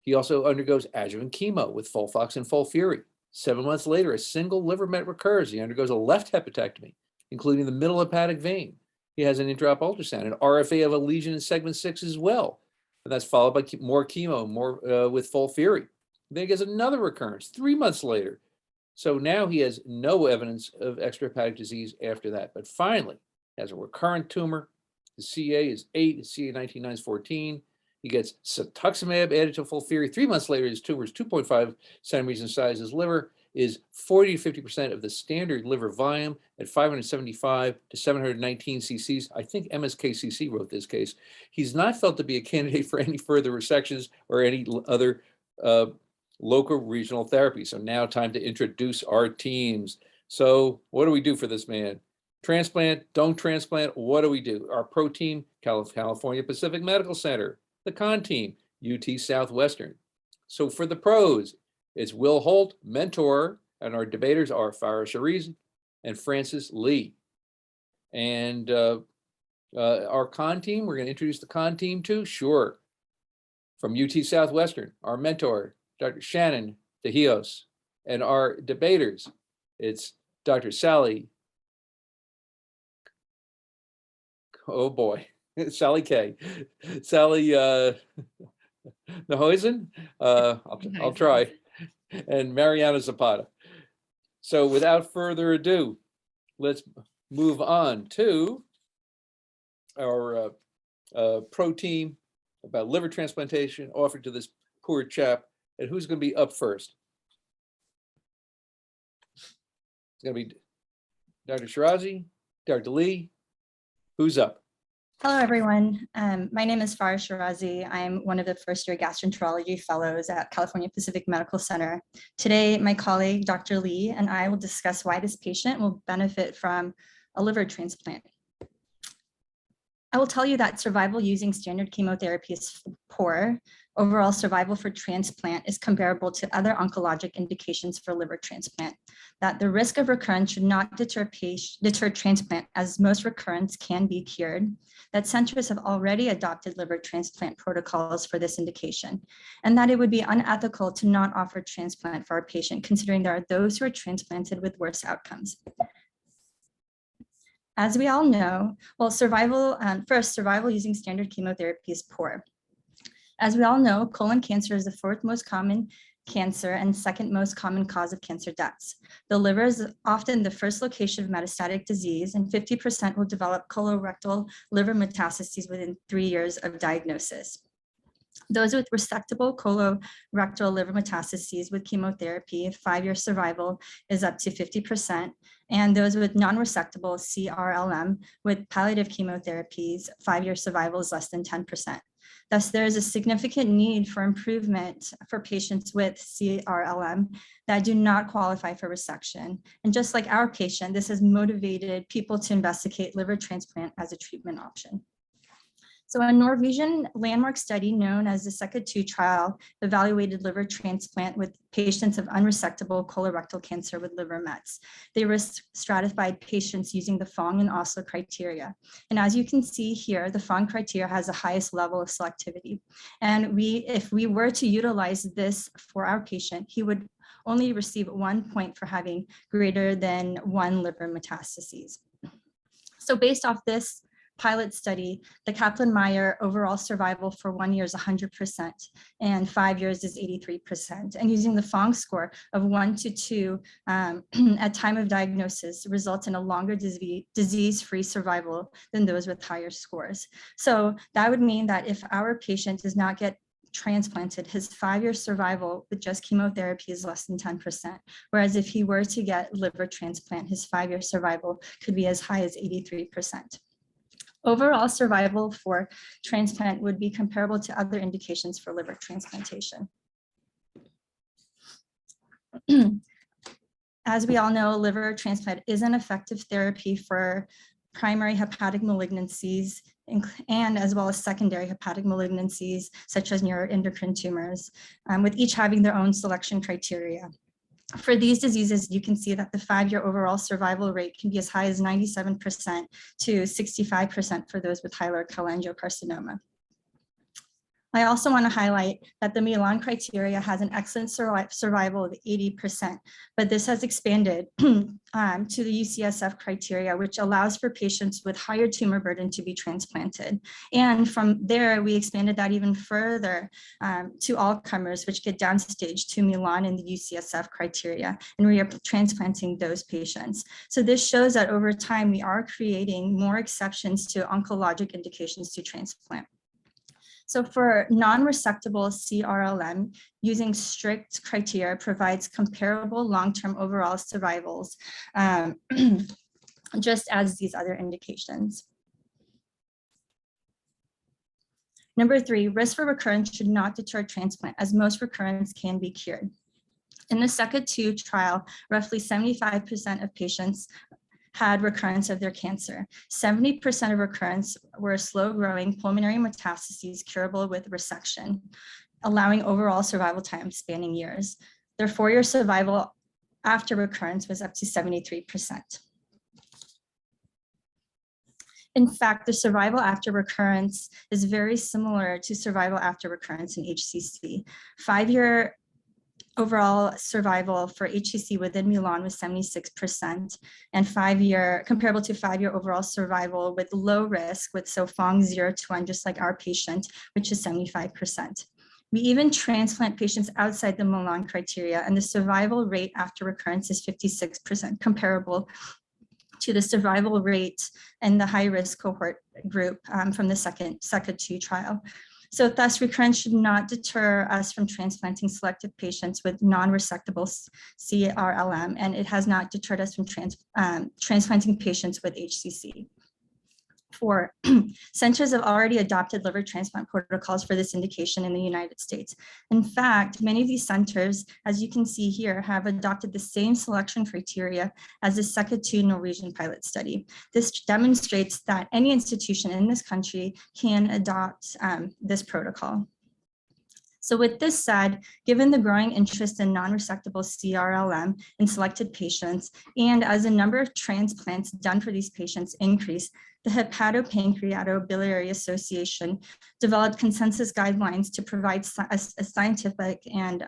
He also undergoes adjuvant chemo with FOLFOX and FOLFIRI. 7 months later, a single liver met recurs. He undergoes a left hepatectomy, including the middle hepatic vein. He has an intraop ultrasound, an RFA of a lesion in segment 6 as well. And that's followed by more chemo, more with FOLFIRI. Then he gets another recurrence 3 months later. So now he has no evidence of extrahepatic disease after that. But finally, he has a recurrent tumor. The CA is 8, his CA 19.9 is 14. He gets cetuximab added to FOLFIRI. 3 months later, his tumor is 2.5 centimeters in size. His liver is 40 to 50% of the standard liver volume at 575 to 719 cc's. I think MSKCC wrote this case. He's not felt to be a candidate for any further resections or any other local regional therapy. So now time to introduce our teams. So what do we do for this man? Transplant, don't transplant, what do we do? Our pro team, California Pacific Medical Center. The con team, UT Southwestern. So for the pros, it's Will Holt, mentor, and our debaters are Farah Shariz and Francis Lee. And our con team, we're going to introduce the con team too, sure. From UT Southwestern, our mentor, Dr. Shannon DeHios, and our debaters, it's Dr. Sally, oh boy, Sally K. Sally Nahoizen, I'll try, and Mariana Zapata. So without further ado, let's move on to our pro team about liver transplantation offered to this poor chap. And who's going to be up first? It's going to be Dr. Shirazi, Dr. Lee. Who's up? Hello, everyone. My name is Farah Shirazi. I'm one of the first-year gastroenterology fellows at California Pacific Medical Center. Today, my colleague, Dr. Lee, and I will discuss why this patient will benefit from a liver transplant. I will tell you that survival using standard chemotherapy is poor. Overall survival for transplant is comparable to other oncologic indications for liver transplant. That the risk of recurrence should not deter transplant, as most recurrence can be cured. That centers have already adopted liver transplant protocols for this indication, and that it would be unethical to not offer transplant for our patient, considering there are those who are transplanted with worse outcomes. As we all know, well, survival using standard chemotherapy is poor. As we all know, colon cancer is the fourth most common cancer and second most common cause of cancer deaths. The liver is often the first location of metastatic disease, and 50% will develop colorectal liver metastases within 3 years of diagnosis. Those with resectable colorectal liver metastases with chemotherapy, 5-year survival is up to 50%, and those with non-resectable CRLM with palliative chemotherapies, 5-year survival is less than 10%. Thus, there is a significant need for improvement for patients with CRLM that do not qualify for resection. And just like our patient, this has motivated people to investigate liver transplant as a treatment option. So a Norwegian landmark study known as the SECA-2 trial evaluated liver transplant with patients of unresectable colorectal cancer with liver mets. They risk stratified patients using the Fong and Oslo criteria. And as you can see here, the Fong criteria has the highest level of selectivity. And if we were to utilize this for our patient, he would only receive 1 point for having greater than 1 liver metastases. So based off this pilot study, the Kaplan-Meier overall survival for 1 year is 100% and 5 years is 83%. And using the Fong score of 1 to 2 at time of diagnosis results in a longer disease-free survival than those with higher scores. So that would mean that if our patient does not get transplanted, his 5-year survival with just chemotherapy is less than 10%. Whereas if he were to get liver transplant, his 5-year survival could be as high as 83%. Overall survival for transplant would be comparable to other indications for liver transplantation. As we all know, liver transplant is an effective therapy for primary hepatic malignancies and as well as secondary hepatic malignancies, such as neuroendocrine tumors, with each having their own selection criteria. For these diseases, you can see that the 5-year overall survival rate can be as high as 97% to 65% for those with hilar cholangiocarcinoma. I also want to highlight that the Milan criteria has an excellent survival of 80%, but this has expanded to the UCSF criteria, which allows for patients with higher tumor burden to be transplanted. And from there, we expanded that even further to all comers, which get downstage to Milan in the UCSF criteria, and we are transplanting those patients. So this shows that over time, we are creating more exceptions to oncologic indications to transplant. So for non-resectable CRLM, using strict criteria provides comparable long-term overall survivals, just as these other indications. Number 3, risk for recurrence should not deter transplant, as most recurrence can be cured. In the SECA-2 trial, roughly 75% of patients had recurrence of their cancer. 70% of recurrence were slow-growing pulmonary metastases curable with resection, allowing overall survival time spanning years. Their 4-year survival after recurrence was up to 73%. In fact, the survival after recurrence is very similar to survival after recurrence in HCC. 5-year overall survival for HCC within Milan was 76%, and comparable to 5-year overall survival with low risk with Fong 0 to 1, just like our patient, which is 75%. We even transplant patients outside the Milan criteria, and the survival rate after recurrence is 56%, comparable to the survival rate in the high-risk cohort group from the SECA-2 trial. So thus, recurrence should not deter us from transplanting selected patients with non-resectable CRLM, and it has not deterred us from transplanting patients with HCC. 4, centers have already adopted liver transplant protocols for this indication in the United States. In fact, many of these centers, as you can see here, have adopted the same selection criteria as the SECA2 Norwegian pilot study. This demonstrates that any institution in this country can adopt this protocol. So with this said, given the growing interest in non-resectable CRLM in selected patients, and as the number of transplants done for these patients increase, the Hepatopancreatobiliary Association developed consensus guidelines to provide a scientific and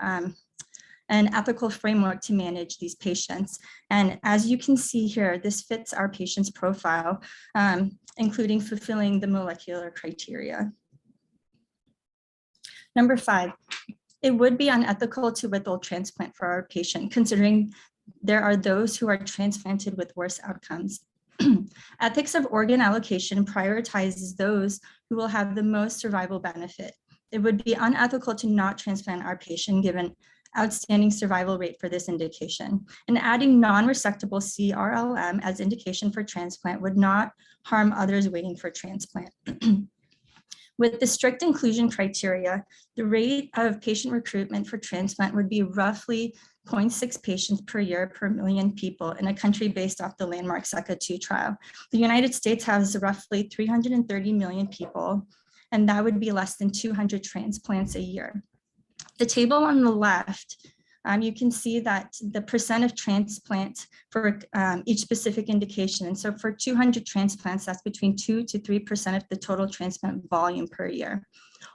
an ethical framework to manage these patients. And as you can see here, this fits our patient's profile, including fulfilling the molecular criteria. Number 5, it would be unethical to withhold transplant for our patient, considering there are those who are transplanted with worse outcomes. Ethics of organ allocation prioritizes those who will have the most survival benefit. It would be unethical to not transplant our patient given outstanding survival rate for this indication. And adding non-resectable CRLM as indication for transplant would not harm others waiting for transplant. With the strict inclusion criteria, the rate of patient recruitment for transplant would be roughly 0.6 patients per year per million people in a country based off the landmark SECA2 trial. The United States has roughly 330 million people, and that would be less than 200 transplants a year. The table on the left, you can see that the percent of transplants for each specific indication. And so for 200 transplants, that's between 2 to 3% of the total transplant volume per year.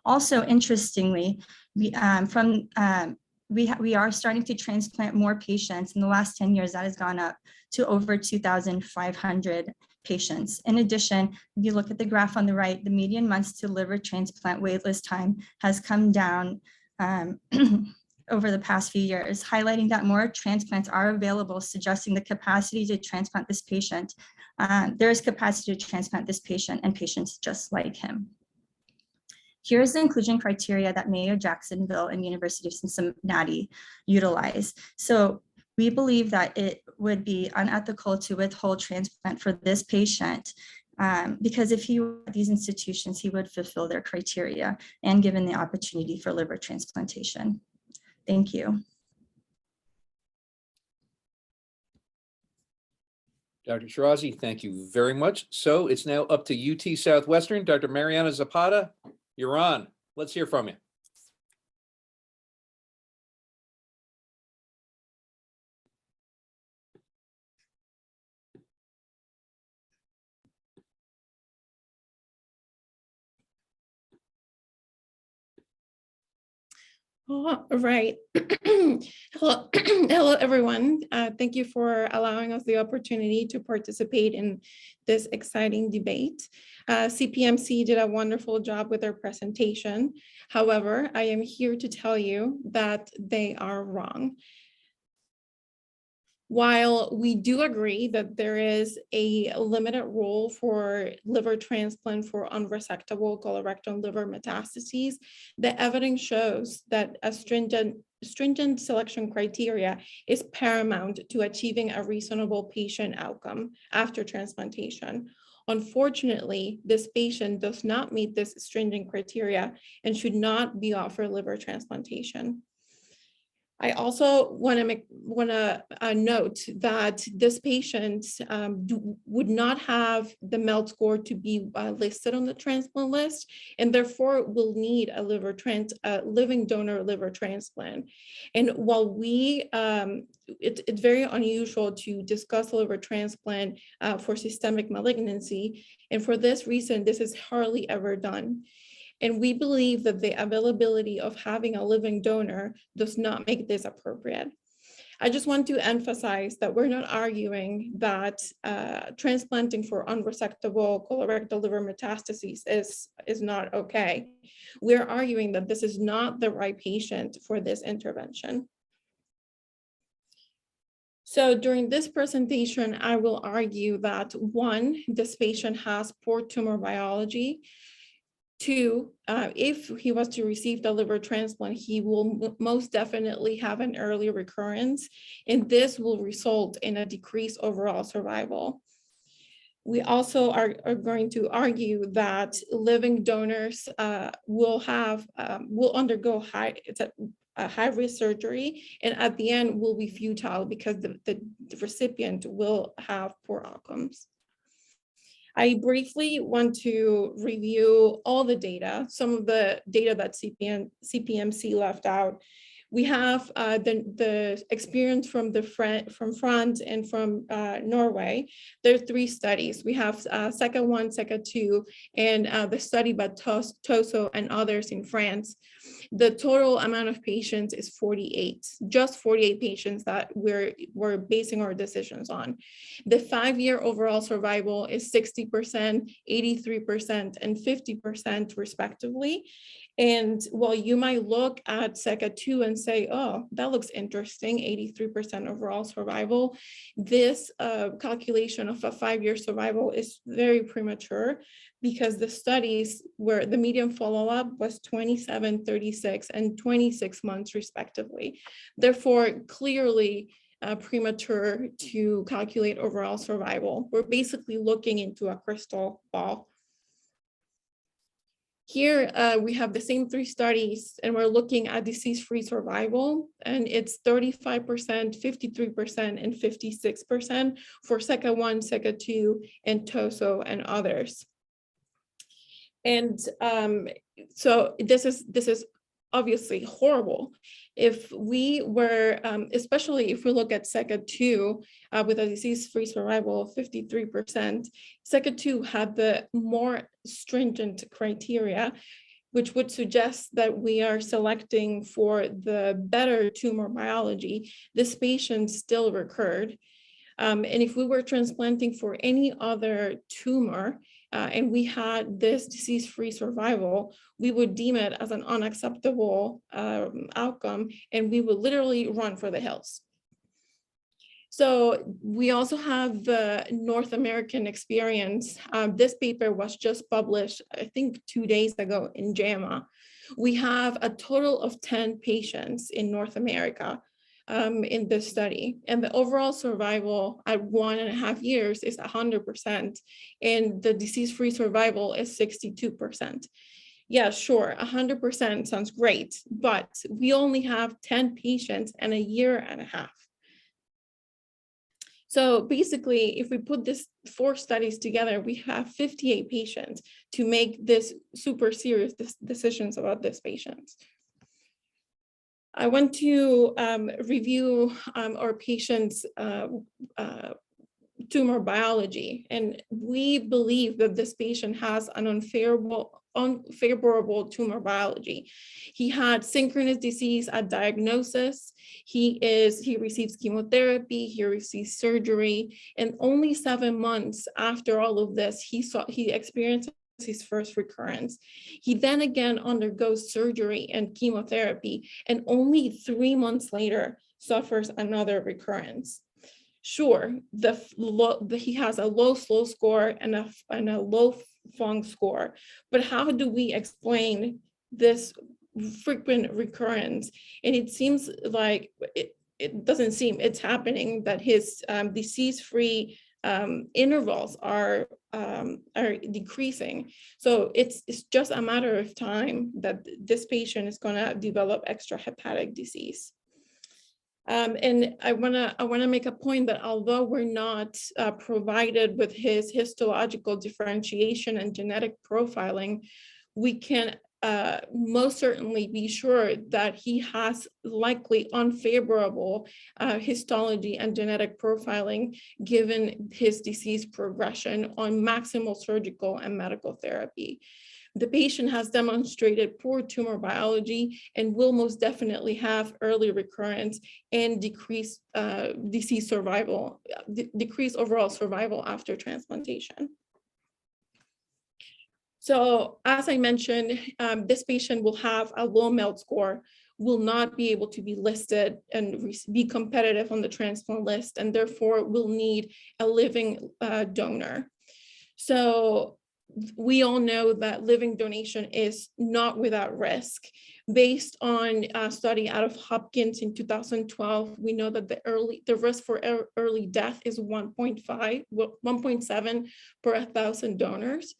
Also, interestingly, we are starting to transplant more patients. In the last 10 years, that has gone up to over 2,500 patients. In addition, if you look at the graph on the right, the median months to liver transplant waitlist time has come down over the past few years, highlighting that more transplants are available, suggesting the capacity to transplant this patient. There is capacity to transplant this patient and patients just like him. Here's the inclusion criteria that Mayo Jacksonville and University of Cincinnati utilize. So we believe that it would be unethical to withhold transplant for this patient because if he were at these institutions, he would fulfill their criteria and given the opportunity for liver transplantation. Thank you. Dr. Shirazi, thank you very much. So it's now up to UT Southwestern. Dr. Mariana Zapata, you're on. Let's hear from you. All right. Hello, hello, everyone. Thank you for allowing us the opportunity to participate in this exciting debate. CPMC did a wonderful job with their presentation. However, I am here to tell you that they are wrong. While we do agree that there is a limited role for liver transplant for unresectable colorectal liver metastases, the evidence shows that a stringent selection criteria is paramount to achieving a reasonable patient outcome after transplantation. Unfortunately, this patient does not meet this stringent criteria and should not be offered liver transplantation. I also want to note that this patient would not have the MELD score to be listed on the transplant list, and therefore will need a living donor liver transplant. And while it's very unusual to discuss liver transplant for systemic malignancy, and for this reason, this is hardly ever done. And we believe that the availability of having a living donor does not make this appropriate. I just want to emphasize that we're not arguing that transplanting for unresectable colorectal liver metastases is not okay. We're arguing that this is not the right patient for this intervention. So during this presentation, I will argue that 1, this patient has poor tumor biology. 2, if he was to receive the liver transplant, he will most definitely have an early recurrence, and this will result in a decreased overall survival. We also are going to argue that living donors will undergo high-risk surgery, and at the end will be futile because the recipient will have poor outcomes. I briefly want to review all the data, some of the data that CPMC left out. We have the experience from France and from Norway. There are 3 studies. We have SECA-1, SECA-2, and the study by Toso and others in France. The total amount of patients is 48, just 48 patients that we're basing our decisions on. The 5-year overall survival is 60%, 83%, and 50% respectively. And while you might look at SECA-2 and say, oh, that looks interesting, 83% overall survival, this calculation of a 5-year survival is very premature because the studies where the median follow-up was 27, 36, and 26 months respectively. Therefore, clearly premature to calculate overall survival. We're basically looking into a crystal ball. Here we have the same 3 studies and we're looking at disease-free survival, and it's 35%, 53%, and 56% for SECA-1, SECA-2, and Toso and others. And so this is obviously horrible. If we were, especially if we look at SECA-2 with a disease-free survival of 53%, SECA-2 had the more stringent criteria, which would suggest that we are selecting for the better tumor biology. This patient still recurred. And if we were transplanting for any other tumor, and we had this disease-free survival, we would deem it as an unacceptable outcome, and we would literally run for the hills. So we also have the North American experience. This paper was just published, I think 2 days ago in JAMA. We have a total of 10 patients in North America in this study, and the overall survival at 1.5 years is 100%, and the disease-free survival is 62%. Yeah, sure, 100% sounds great, but we only have 10 patients and 1.5 years. So basically, if we put this 4 studies together, we have 58 patients to make this super serious decisions about these patients. I want to review our patient's tumor biology, and we believe that this patient has an unfavorable tumor biology. He had synchronous disease at diagnosis. He receives chemotherapy, he receives surgery, and only 7 months after all of this, he experienced his first recurrence. He then again undergoes surgery and chemotherapy, and only 3 months later suffers another recurrence. Sure, he has a low slow score and a low FONG score, but how do we explain this frequent recurrence? And it seems like it doesn't seem it's happening, that his disease-free intervals are decreasing. So it's just a matter of time that this patient is going to develop extrahepatic disease. And I wanna make a point that although we're not provided with his histological differentiation and genetic profiling, we can most certainly be sure that he has likely unfavorable histology and genetic profiling given his disease progression on maximal surgical and medical therapy. The patient has demonstrated poor tumor biology and will most definitely have early recurrence and decreased disease survival, decreased overall survival after transplantation. So as I mentioned, this patient will have a low MELD score, will not be able to be listed and be competitive on the transplant list, and therefore will need a living donor. So we all know that living donation is not without risk. Based on a study out of Hopkins in 2012, we know that the risk for early death is 1.7 per 1,000 donors.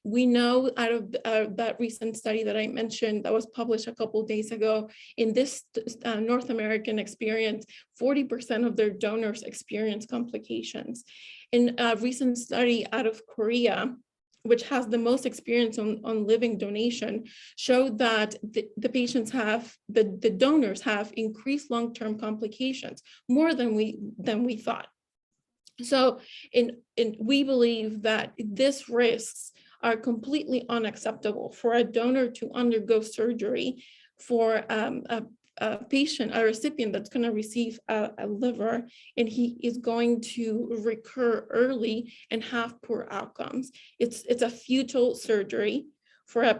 We know out of that recent study that I mentioned that was published a couple of days ago, in this North American experience, 40% of their donors experience complications. In a recent study out of Korea, which has the most experience on living donation, showed that the donors have increased long-term complications more than we thought. So we believe that these risks are completely unacceptable for a donor to undergo surgery for a patient, a recipient that's going to receive a liver, and he is going to recur early and have poor outcomes. It's a futile surgery for a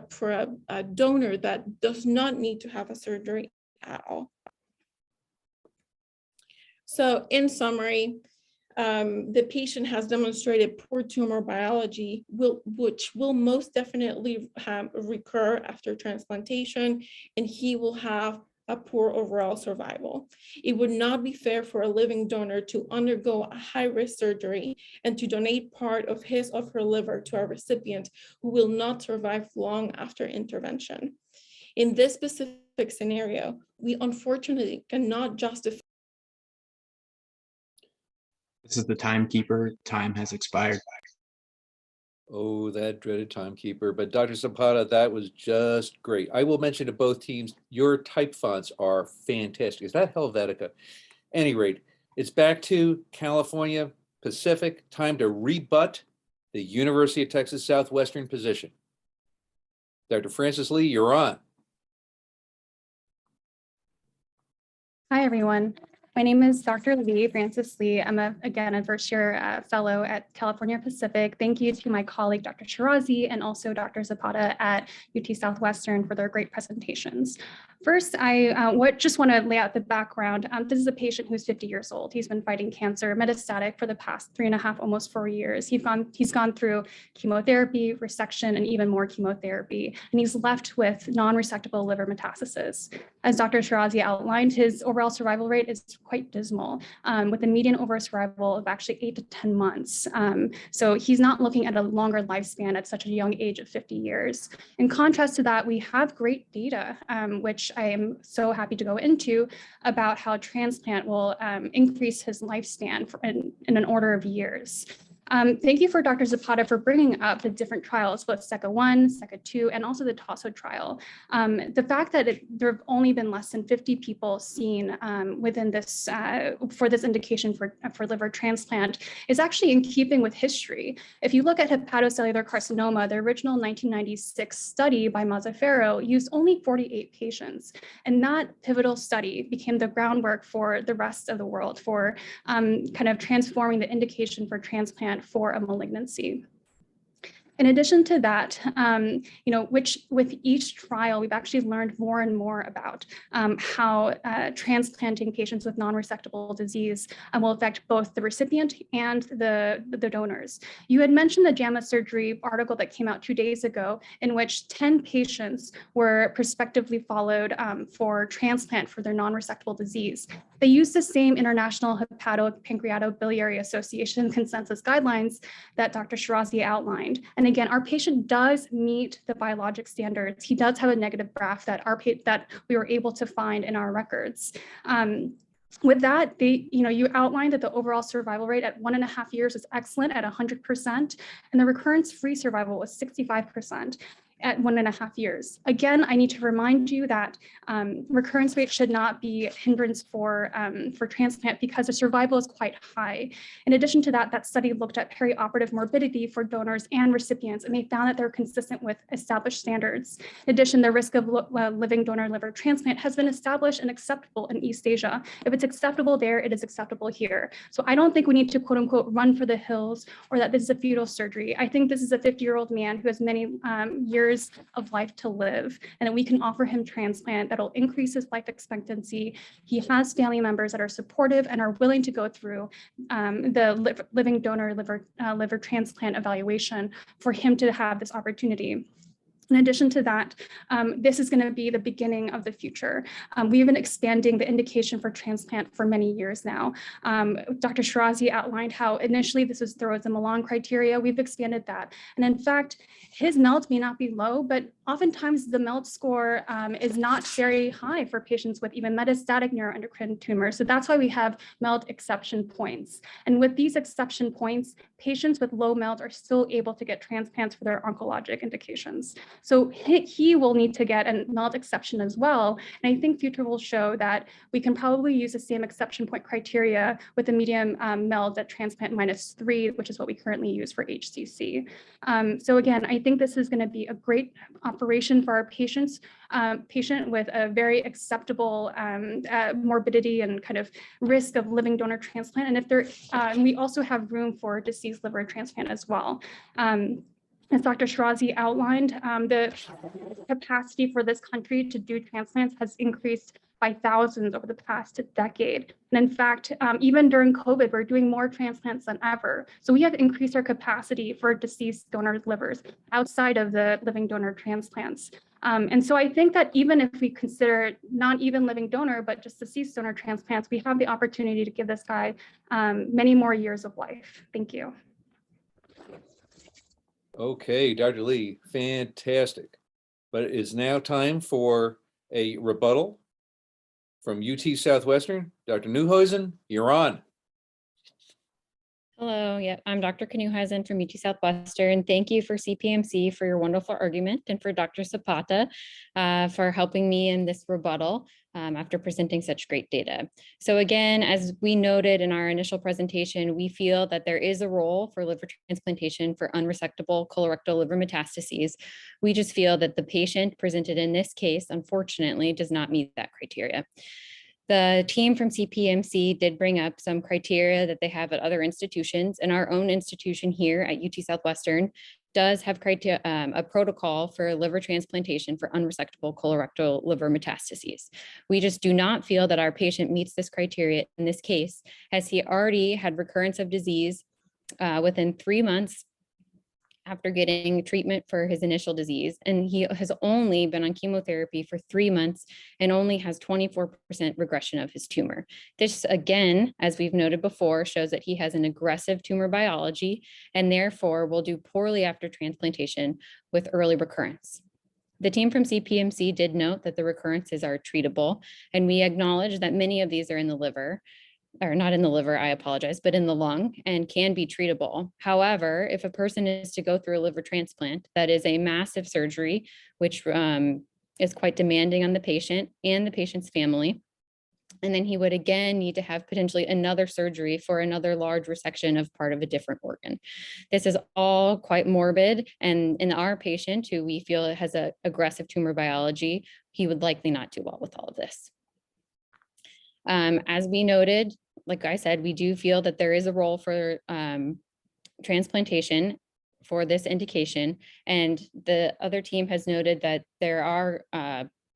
donor that does not need to have a surgery at all. So in summary, the patient has demonstrated poor tumor biology, which will most definitely recur after transplantation, and he will have a poor overall survival. It would not be fair for a living donor to undergo a high-risk surgery and to donate part of his or her liver to a recipient who will not survive long after intervention. In this specific scenario, we unfortunately cannot justify. This is the timekeeper. Time has expired. Oh, that dreaded timekeeper. But Dr. Zapata, that was just great. I will mention to both teams, your type fonts are fantastic. Is that Helvetica? At any rate, it's back to California Pacific. Time to rebut the University of Texas Southwestern position. Dr. Francis Lee, you're on. Hi, everyone. My name is Dr. Lee, Francis Lee. I'm again a first-year fellow at California Pacific. Thank you to my colleague, Dr. Shirazi, and also Dr. Zapata at UT Southwestern for their great presentations. First, I just want to lay out the background. This is a patient who's 50 years old. He's been fighting cancer metastatic for the past 3.5, almost 4 years. He's gone through chemotherapy, resection, and even more chemotherapy, and he's left with non-resectable liver metastasis. As Dr. Shirazi outlined, his overall survival rate is quite dismal, with a median overall survival of actually 8 to 10 months. So he's not looking at a longer lifespan at such a young age of 50 years. In contrast to that, we have great data, which I am so happy to go into, about how transplant will increase his lifespan in an order of years. Thank you for Dr. Zapata for bringing up the different trials, both SECA-1, SECA-2, and also the TASO trial. The fact that there have only been less than 50 people seen within this, for this indication for liver transplant is actually in keeping with history. If you look at hepatocellular carcinoma, the original 1996 study by Mazzaferro used only 48 patients. And that pivotal study became the groundwork for the rest of the world for kind of transforming the indication for transplant for a malignancy. In addition to that, with each trial, we've actually learned more and more about how transplanting patients with non-resectable disease will affect both the recipient and the donors. You had mentioned the JAMA Surgery article that came out 2 days ago, in which 10 patients were prospectively followed for transplant for their non-resectable disease. They used the same International Hepatopancreatobiliary Association consensus guidelines that Dr. Shirazi outlined. And again, our patient does meet the biologic standards. He does have a negative BRAF that we were able to find in our records. With that, you outlined that the overall survival rate at 1.5 years is excellent at 100%, and the recurrence-free survival was 65%. At 1.5 years. Again, I need to remind you that recurrence rate should not be a hindrance for transplant because the survival is quite high. In addition to that, that study looked at perioperative morbidity for donors and recipients, and they found that they're consistent with established standards. In addition, the risk of living donor liver transplant has been established and acceptable in East Asia. If it's acceptable there, it is acceptable here. So I don't think we need to quote unquote run for the hills or that this is a futile surgery. I think this is a 50-year-old man who has many years years of life to live, and that we can offer him transplant that'll increase his life expectancy. He has family members that are supportive and are willing to go through the living donor liver transplant evaluation for him to have this opportunity. In addition to that, this is going to be the beginning of the future. We've been expanding the indication for transplant for many years now. Dr. Shirazi outlined how initially this was through the Milan criteria. We've expanded that. And in fact, his MELD may not be low, but oftentimes the MELD score is not very high for patients with even metastatic neuroendocrine tumors. So that's why we have MELD exception points. And with these exception points, patients with low MELD are still able to get transplants for their oncologic indications. So he will need to get a MELD exception as well. And I think future will show that we can probably use the same exception point criteria with a medium MELD at transplant -3, which is what we currently use for HCC. So again, I think this is going to be a great operation for our patient with a very acceptable morbidity and kind of risk of living donor transplant. And if there, we also have room for deceased liver transplant as well. As Dr. Shirazi outlined, the capacity for this country to do transplants has increased by thousands over the past decade. And in fact, even during COVID, we're doing more transplants than ever. So we have increased our capacity for deceased donor livers outside of the living donor transplants. And so I think that even if we consider not even living donor, but just deceased donor transplants, we have the opportunity to give this guy many more years of life. Thank you. Okay, Dr. Lee, fantastic. But it is now time for a rebuttal from UT Southwestern. Dr. Neuhuizen, you're on. Hello, I'm Dr. Neuhuizen from UT Southwestern. Thank you for CPMC for your wonderful argument and for Dr. Zapata for helping me in this rebuttal after presenting such great data. So again, as we noted in our initial presentation, we feel that there is a role for liver transplantation for unresectable colorectal liver metastases. We just feel that the patient presented in this case, unfortunately, does not meet that criteria. The team from CPMC did bring up some criteria that they have at other institutions, and our own institution here at UT Southwestern does have a protocol for liver transplantation for unresectable colorectal liver metastases. We just do not feel that our patient meets this criteria in this case, as he already had recurrence of disease within 3 months after getting treatment for his initial disease. And he has only been on chemotherapy for 3 months and only has 24% regression of his tumor. This, again, as we've noted before, shows that he has an aggressive tumor biology and therefore will do poorly after transplantation with early recurrence. The team from CPMC did note that the recurrences are treatable, and we acknowledge that many of these are in the liver, or not in the liver, I apologize, but in the lung, and can be treatable. However, if a person is to go through a liver transplant, that is a massive surgery, which is quite demanding on the patient and the patient's family. And then he would again need to have potentially another surgery for another large resection of part of a different organ. This is all quite morbid. And in our patient, who we feel has an aggressive tumor biology, he would likely not do well with all of this. As we noted, like I said, we do feel that there is a role for transplantation for this indication. And the other team has noted that there are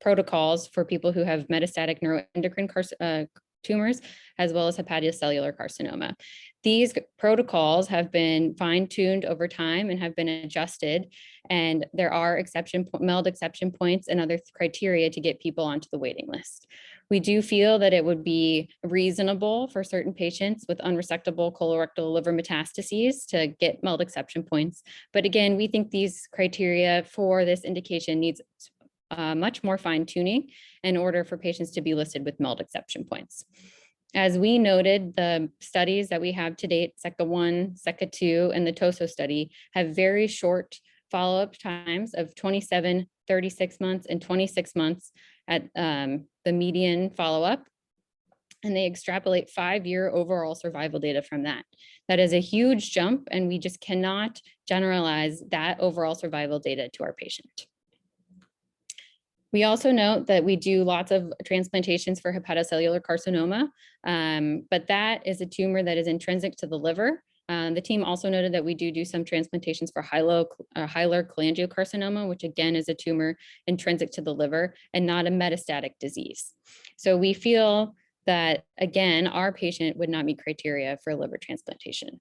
protocols for people who have metastatic neuroendocrine tumors, as well as hepatocellular carcinoma. These protocols have been fine-tuned over time and have been adjusted, and there are MELD exception points and other criteria to get people onto the waiting list. We do feel that it would be reasonable for certain patients with unresectable colorectal liver metastases to get MELD exception points. But again, we think these criteria for this indication needs much more fine-tuning in order for patients to be listed with MELD exception points. As we noted, the studies that we have to date, SECA-1, SECA-2, and the TOSO study have very short follow-up times of 27, 36 months, and 26 months at the median follow-up. And they extrapolate 5-year overall survival data from that. That is a huge jump, and we just cannot generalize that overall survival data to our patient. We also note that we do lots of transplantations for hepatocellular carcinoma, but that is a tumor that is intrinsic to the liver The team also noted that we do some transplantations for hilar cholangiocarcinoma, which again is a tumor intrinsic to the liver and not a metastatic disease. So we feel that, again, our patient would not meet criteria for liver transplantation.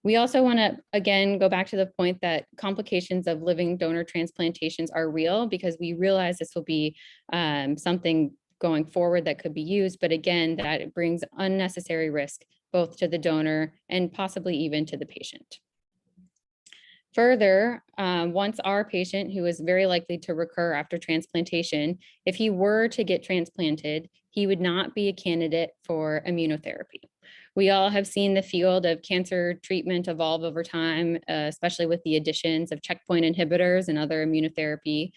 We also want to, again, go back to the point that complications of living donor transplantations are real, because we realize this will be something going forward that could be used. But again, that it brings unnecessary risk both to the donor and possibly even to the patient. Further, once our patient, who is very likely to recur after transplantation, if he were to get transplanted, he would not be a candidate for immunotherapy. We all have seen the field of cancer treatment evolve over time, especially with the additions of checkpoint inhibitors and other immunotherapy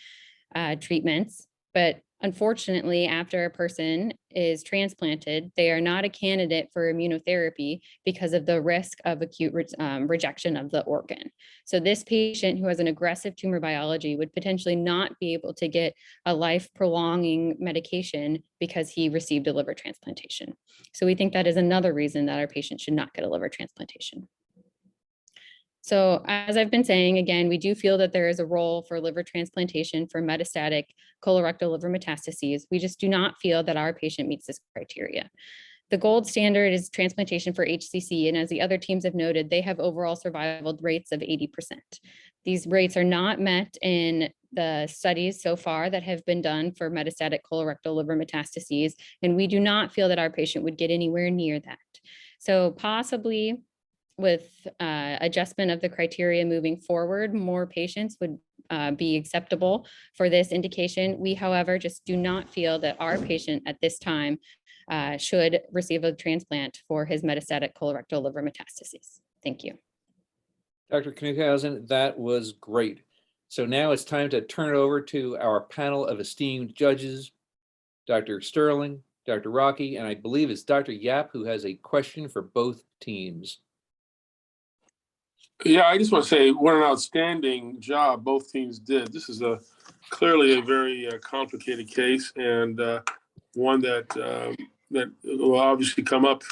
treatments. But unfortunately, after a person is transplanted, they are not a candidate for immunotherapy because of the risk of acute rejection of the organ. So this patient who has an aggressive tumor biology would potentially not be able to get a life-prolonging medication because he received a liver transplantation. So we think that is another reason that our patient should not get a liver transplantation. So as I've been saying, again, we do feel that there is a role for liver transplantation for metastatic colorectal liver metastases. We just do not feel that our patient meets this criteria. The gold standard is transplantation for HCC, and as the other teams have noted, they have overall survival rates of 80%. These rates are not met in the studies so far that have been done for metastatic colorectal liver metastases, and we do not feel that our patient would get anywhere near that. So possibly, with adjustment of the criteria moving forward, more patients would be acceptable for this indication. We, however, just do not feel that our patient at this time should receive a transplant for his metastatic colorectal liver metastases. Thank you. Dr. Knuthausen, that was great. So now it's time to turn it over to our panel of esteemed judges, Dr. Sterling, Dr. Rocky, and I believe it's Dr. Yap who has a question for both teams. Yeah, I just want to say what an outstanding job both teams did. This is clearly a very complicated case, and one that will obviously come up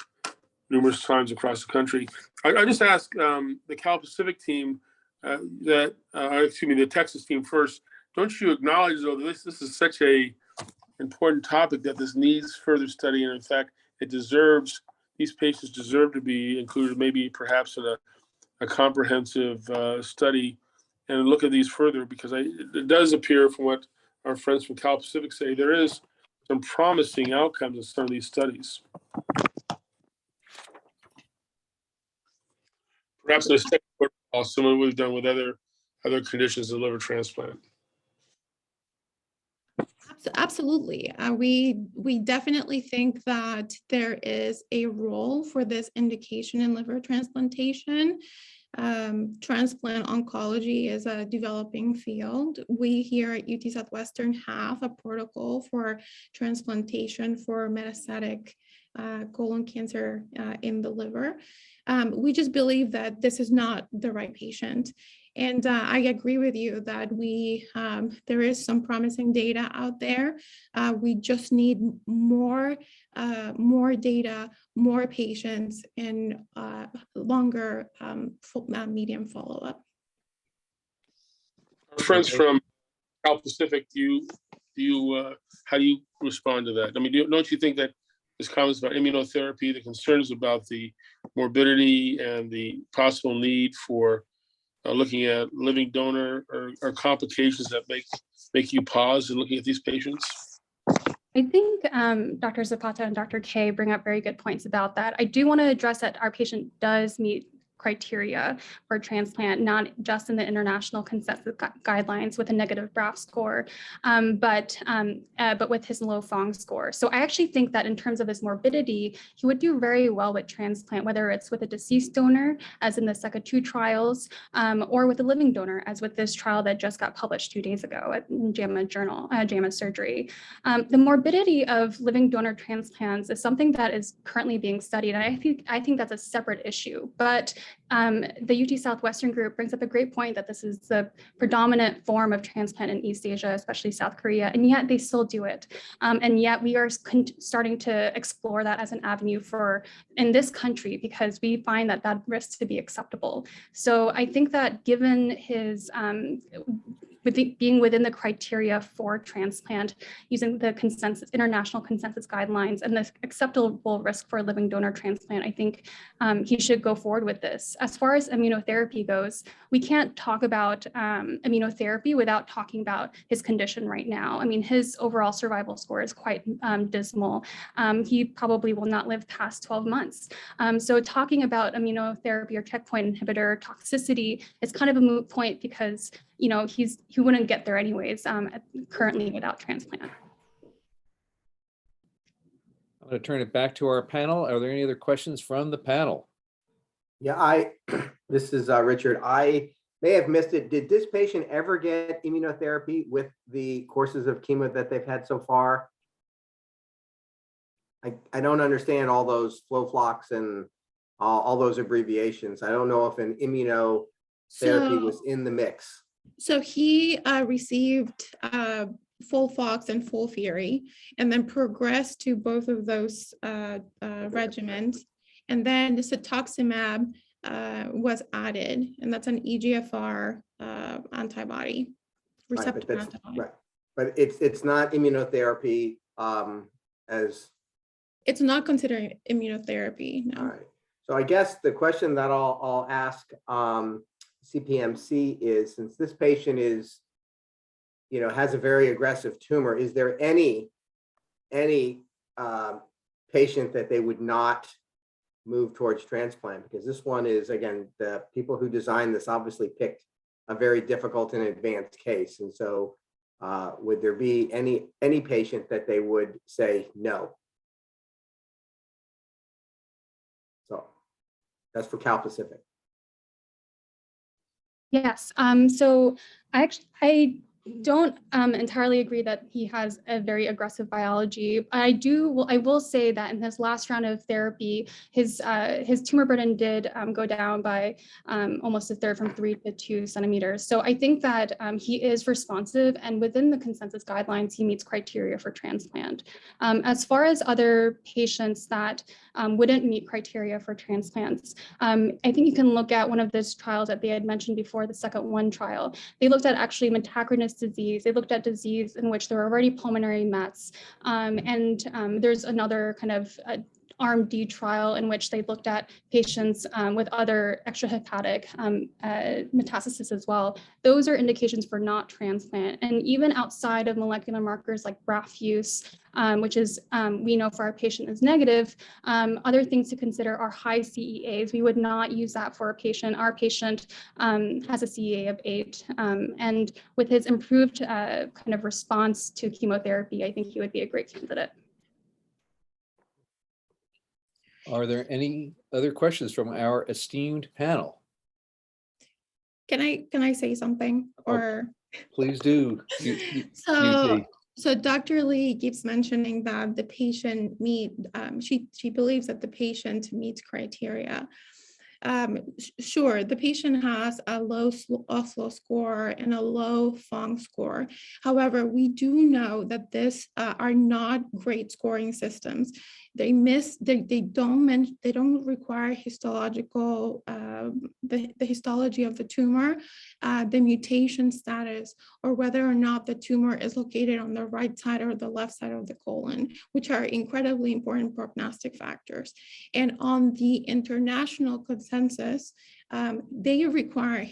numerous times across the country. I just asked the Cal Pacific team the Texas team first. Don't you acknowledge, though, that this is such a important topic that this needs further study, and in fact, these patients deserve to be included, maybe perhaps in a comprehensive study, and look at these further, because it does appear from what our friends from Cal Pacific say, there is some promising outcomes in some of these studies. Perhaps in a second protocol, similar to what we've done with other conditions of liver transplant. Absolutely. We definitely think that there is a role for this indication in liver transplantation. Transplant oncology is a developing field. We here at UT Southwestern have a protocol for transplantation for metastatic colon cancer in the liver. We just believe that this is not the right patient. And I agree with you that there is some promising data out there. We just need more data, more patients, and longer medium follow-up. Our friends from Cal Pacific, how do you respond to that? I mean, don't you think that there's comments about immunotherapy, the concerns about the morbidity and the possible need for looking at living donor or complications that make you pause in looking at these patients? I think Dr. Zapata and Dr. K bring up very good points about that. I do want to address that our patient does meet criteria for transplant, not just in the international consensus guidelines with a negative BRAF score, but with his low FONG score. So I actually think that in terms of his morbidity, he would do very well with transplant, whether it's with a deceased donor, as in the SECA-2 trials, or with a living donor, as with this trial that just got published 2 days ago at JAMA Surgery. The morbidity of living donor transplants is something that is currently being studied, and I think that's a separate issue. But the UT Southwestern group brings up a great point that this is the predominant form of transplant in East Asia, especially South Korea, and yet they still do it. And yet we are starting to explore that as an avenue for in this country, because we find that that risks to be acceptable. So I think that given his being within the criteria for transplant, using the consensus, international consensus guidelines, and the acceptable risk for a living donor transplant, I think he should go forward with this. As far as immunotherapy goes, we can't talk about immunotherapy without talking about his condition right now. I mean, his overall survival score is quite dismal. He probably will not live past 12 months. So talking about immunotherapy or checkpoint inhibitor toxicity is kind of a moot point, because he wouldn't get there anyways currently without transplant. I'm going to turn it back to our panel. Are there any other questions from the panel? Yeah, this is Richard. I may have missed it. Did this patient ever get immunotherapy with the courses of chemo that they've had so far? I don't understand all those FLOFLOX and all those abbreviations. I don't know if an immunotherapy was in the mix. So he received FOLFOX and FOLFIRI, and then progressed to both of those regimens. And then the cetuximab was added, and that's an EGFR antibody, receptor antibody. Right, but it's not immunotherapy as. It's not considered immunotherapy, no. All right. So I guess the question that I'll ask CPMC is, since this patient is, has a very aggressive tumor, is there any patient that they would not move towards transplant? Because this one is, again, the people who designed this obviously picked a very difficult and advanced case. And so would there be any patient that they would say no? So that's for Cal Pacific. Yes. So I don't entirely agree that he has a very aggressive biology. I will say that in his last round of therapy, his tumor burden did go down by almost a third, from 3 to 2 centimeters. So I think that he is responsive, and within the consensus guidelines, he meets criteria for transplant. As far as other patients that wouldn't meet criteria for transplants, I think you can look at one of those trials that they had mentioned before, the second one trial. They looked at actually metachronous disease. They looked at disease in which there were already pulmonary mets. There's another kind of Arm D trial in which they looked at patients with other extrahepatic metastasis as well. Those are indications for not transplant. And even outside of molecular markers like BRAF use, which is, we know for our patient is negative, other things to consider are high CEAs. We would not use that for a patient. Our patient has a CEA of 8. And with his improved kind of response to chemotherapy, I think he would be a great candidate. Are there any other questions from our esteemed panel? Can I say something? Or please do. So Dr. Lee keeps mentioning that the patient she believes that the patient meets criteria. Sure, the patient has a low Oslo score and a low Fong score. However, we do know that these are not great scoring systems. They don't require histological, the histology of the tumor, the mutation status, or whether or not the tumor is located on the right side or the left side of the colon, which are incredibly important prognostic factors. And on the international consensus, they require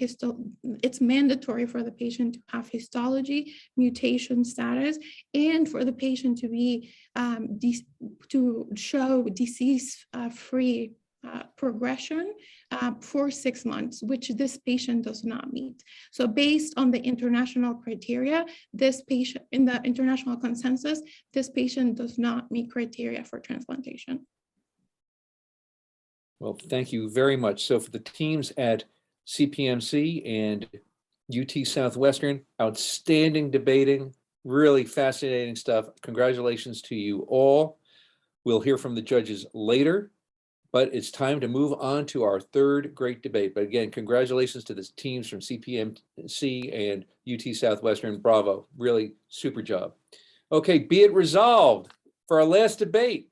it's mandatory for the patient to have histology, mutation status, and for the patient to be to show disease-free progression for 6 months, which this patient does not meet. So based on the international criteria, this patient, in the international consensus, this patient does not meet criteria for transplantation. Well, thank you very much. So for the teams at CPMC and UT Southwestern, outstanding debating, really fascinating stuff. Congratulations to you all. We'll hear from the judges later, But it's time to move on to our third great debate. But again, congratulations to the teams from CPMC and UT Southwestern. Bravo, really super job. Okay, be it resolved for our last debate,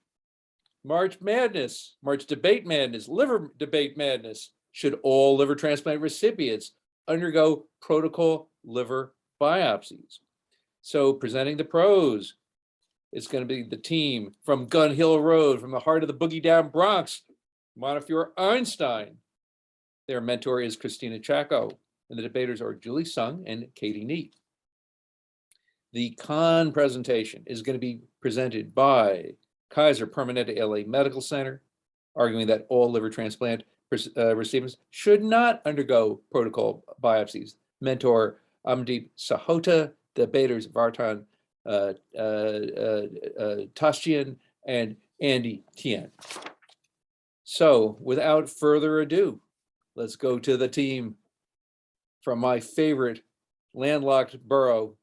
March debate madness, liver debate madness. Should all liver transplant recipients undergo protocol liver biopsies? So presenting the pros, it's going to be the team from Gun Hill Road, from the heart of the boogie down Bronx, Montefiore Einstein. Their mentor is Christina Chaco, and the debaters are Julie Sung and Katie Neat. The con presentation is going to be presented by Kaiser Permanente LA Medical Center, arguing that all liver transplant recipients should not undergo protocol biopsies. Mentor Amdeep Sahota, debaters Vartan Tastian and Andy Tian. So without further ado, let's go to the team from my favorite landlocked borough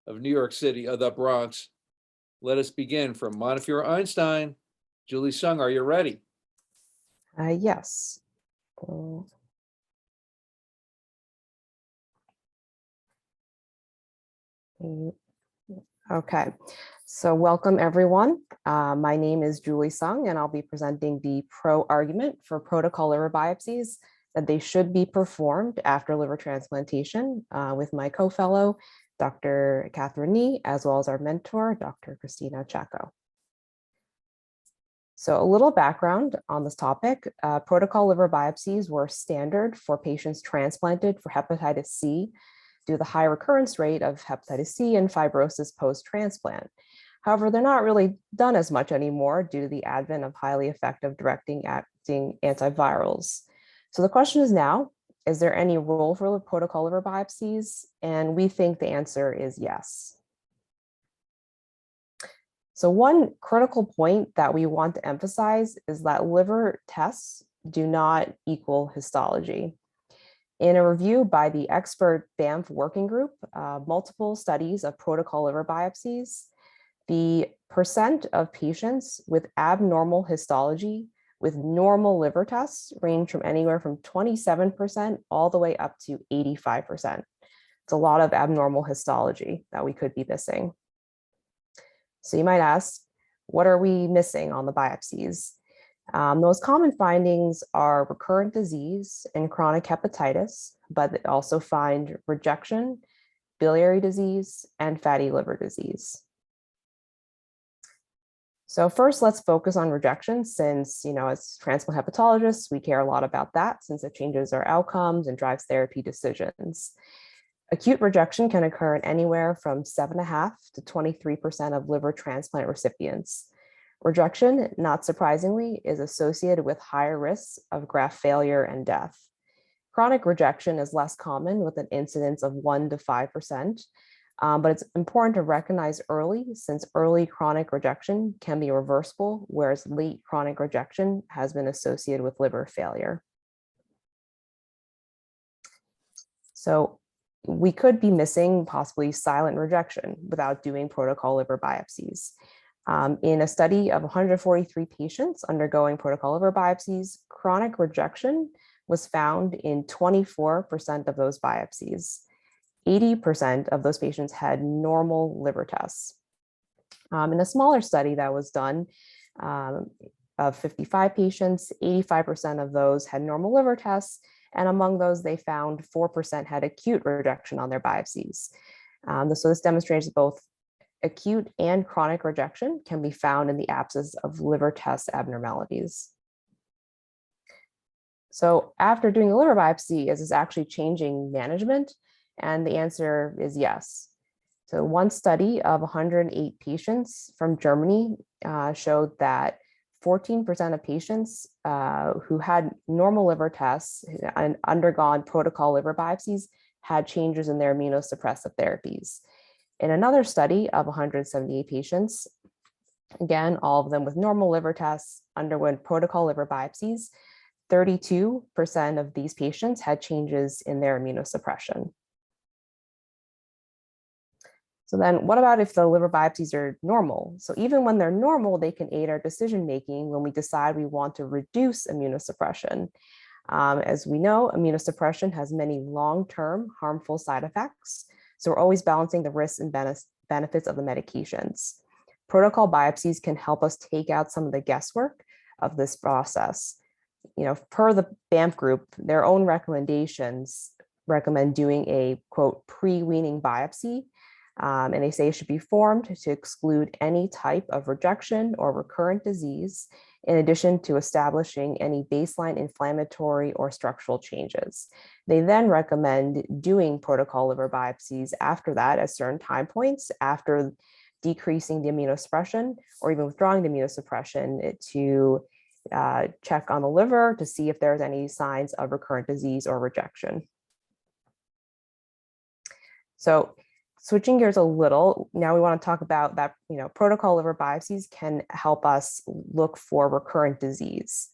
of New York City, of the Bronx. Let us begin from Montefiore Einstein. Julie Sung, are you ready? Yes. Okay, so welcome everyone. My name is Julie Sung, and I'll be presenting the pro argument for protocol liver biopsies that they should be performed after liver transplantation with my co-fellow, Dr. Kathleen, as well as our mentor, Dr. Christina Chaco. So a little background on this topic. Protocol liver biopsies were standard for patients transplanted for hepatitis C due to the high recurrence rate of hepatitis C and fibrosis post-transplant. However, they're not really done as much anymore due to the advent of highly effective acting antivirals. So the question is now, is there any role for protocol liver biopsies? And we think the answer is yes. So one critical point that we want to emphasize is that liver tests do not equal histology. In a review by the expert BAMF working group, multiple studies of protocol liver biopsies, the percent of patients with abnormal histology with normal liver tests range from anywhere from 27% all the way up to 85%. It's a lot of abnormal histology that we could be missing. So you might ask, what are we missing on the biopsies? Most common findings are recurrent disease and chronic hepatitis, but they also find rejection, biliary disease, and fatty liver disease. So first, let's focus on rejection since, as transplant hepatologists, we care a lot about that since it changes our outcomes and drives therapy decisions. Acute rejection can occur in anywhere from 7.5% to 23% of liver transplant recipients. Rejection, not surprisingly, is associated with higher risks of graft failure and death. Chronic rejection is less common with an incidence of 1% to 5%, but it's important to recognize early since early chronic rejection can be reversible, whereas late chronic rejection has been associated with liver failure. So we could be missing possibly silent rejection without doing protocol liver biopsies. In a study of 143 patients undergoing protocol liver biopsies, chronic rejection was found in 24% of those biopsies. 80% of those patients had normal liver tests. In a smaller study that was done of 55 patients, 85% of those had normal liver tests, and among those, they found 4% had acute rejection on their biopsies. So this demonstrates both acute and chronic rejection can be found in the absence of liver test abnormalities. So after doing a liver biopsy, is this actually changing management? And the answer is yes. So one study of 108 patients from Germany showed that 14% of patients who had normal liver tests and undergone protocol liver biopsies had changes in their immunosuppressive therapies. In another study of 178 patients, again, all of them with normal liver tests underwent protocol liver biopsies, 32% of these patients had changes in their immunosuppression. So then what about if the liver biopsies are normal? So even when they're normal, they can aid our decision-making when we decide we want to reduce immunosuppression. As we know, immunosuppression has many long-term harmful side effects. So we're always balancing the risks and benefits of the medications. Protocol biopsies can help us take out some of the guesswork of this process. Per the BAMF group, their own recommendations recommend doing a, quote, pre-weaning biopsy. And they say it should be formed to exclude any type of rejection or recurrent disease, in addition to establishing any baseline inflammatory or structural changes. They then recommend doing protocol liver biopsies after that at certain time points, after decreasing the immunosuppression or even withdrawing the immunosuppression, to check on the liver to see if there's any signs of recurrent disease or rejection. So switching gears a little, now we want to talk about that, protocol liver biopsies can help us look for recurrent disease.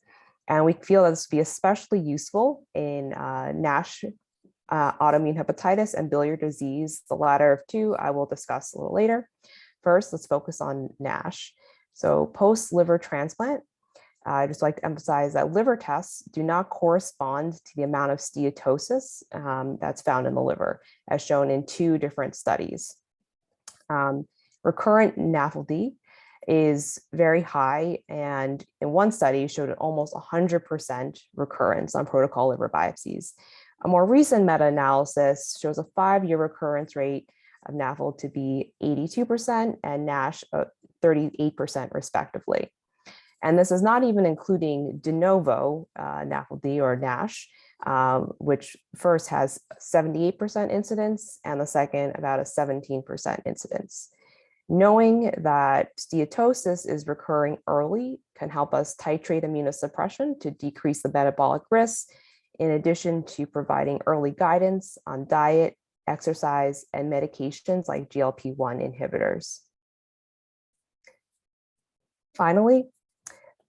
And we feel that this would be especially useful in NASH, autoimmune hepatitis, and biliary disease. The latter of two I will discuss a little later. First, let's focus on NASH. So post-liver transplant, I just like to emphasize that liver tests do not correspond to the amount of steatosis that's found in the liver, as shown in two different studies. Recurrent NAFLD is very high, and in one study showed an almost 100% recurrence on protocol liver biopsies. A more recent meta-analysis shows a 5-year recurrence rate of NAFLD to be 82% and NASH 38% respectively. And this is not even including de novo NAFLD or NASH, which first has 78% incidence and the second about a 17% incidence. Knowing that steatosis is recurring early can help us titrate immunosuppression to decrease the metabolic risks, in addition to providing early guidance on diet, exercise, and medications like GLP-1 inhibitors. Finally,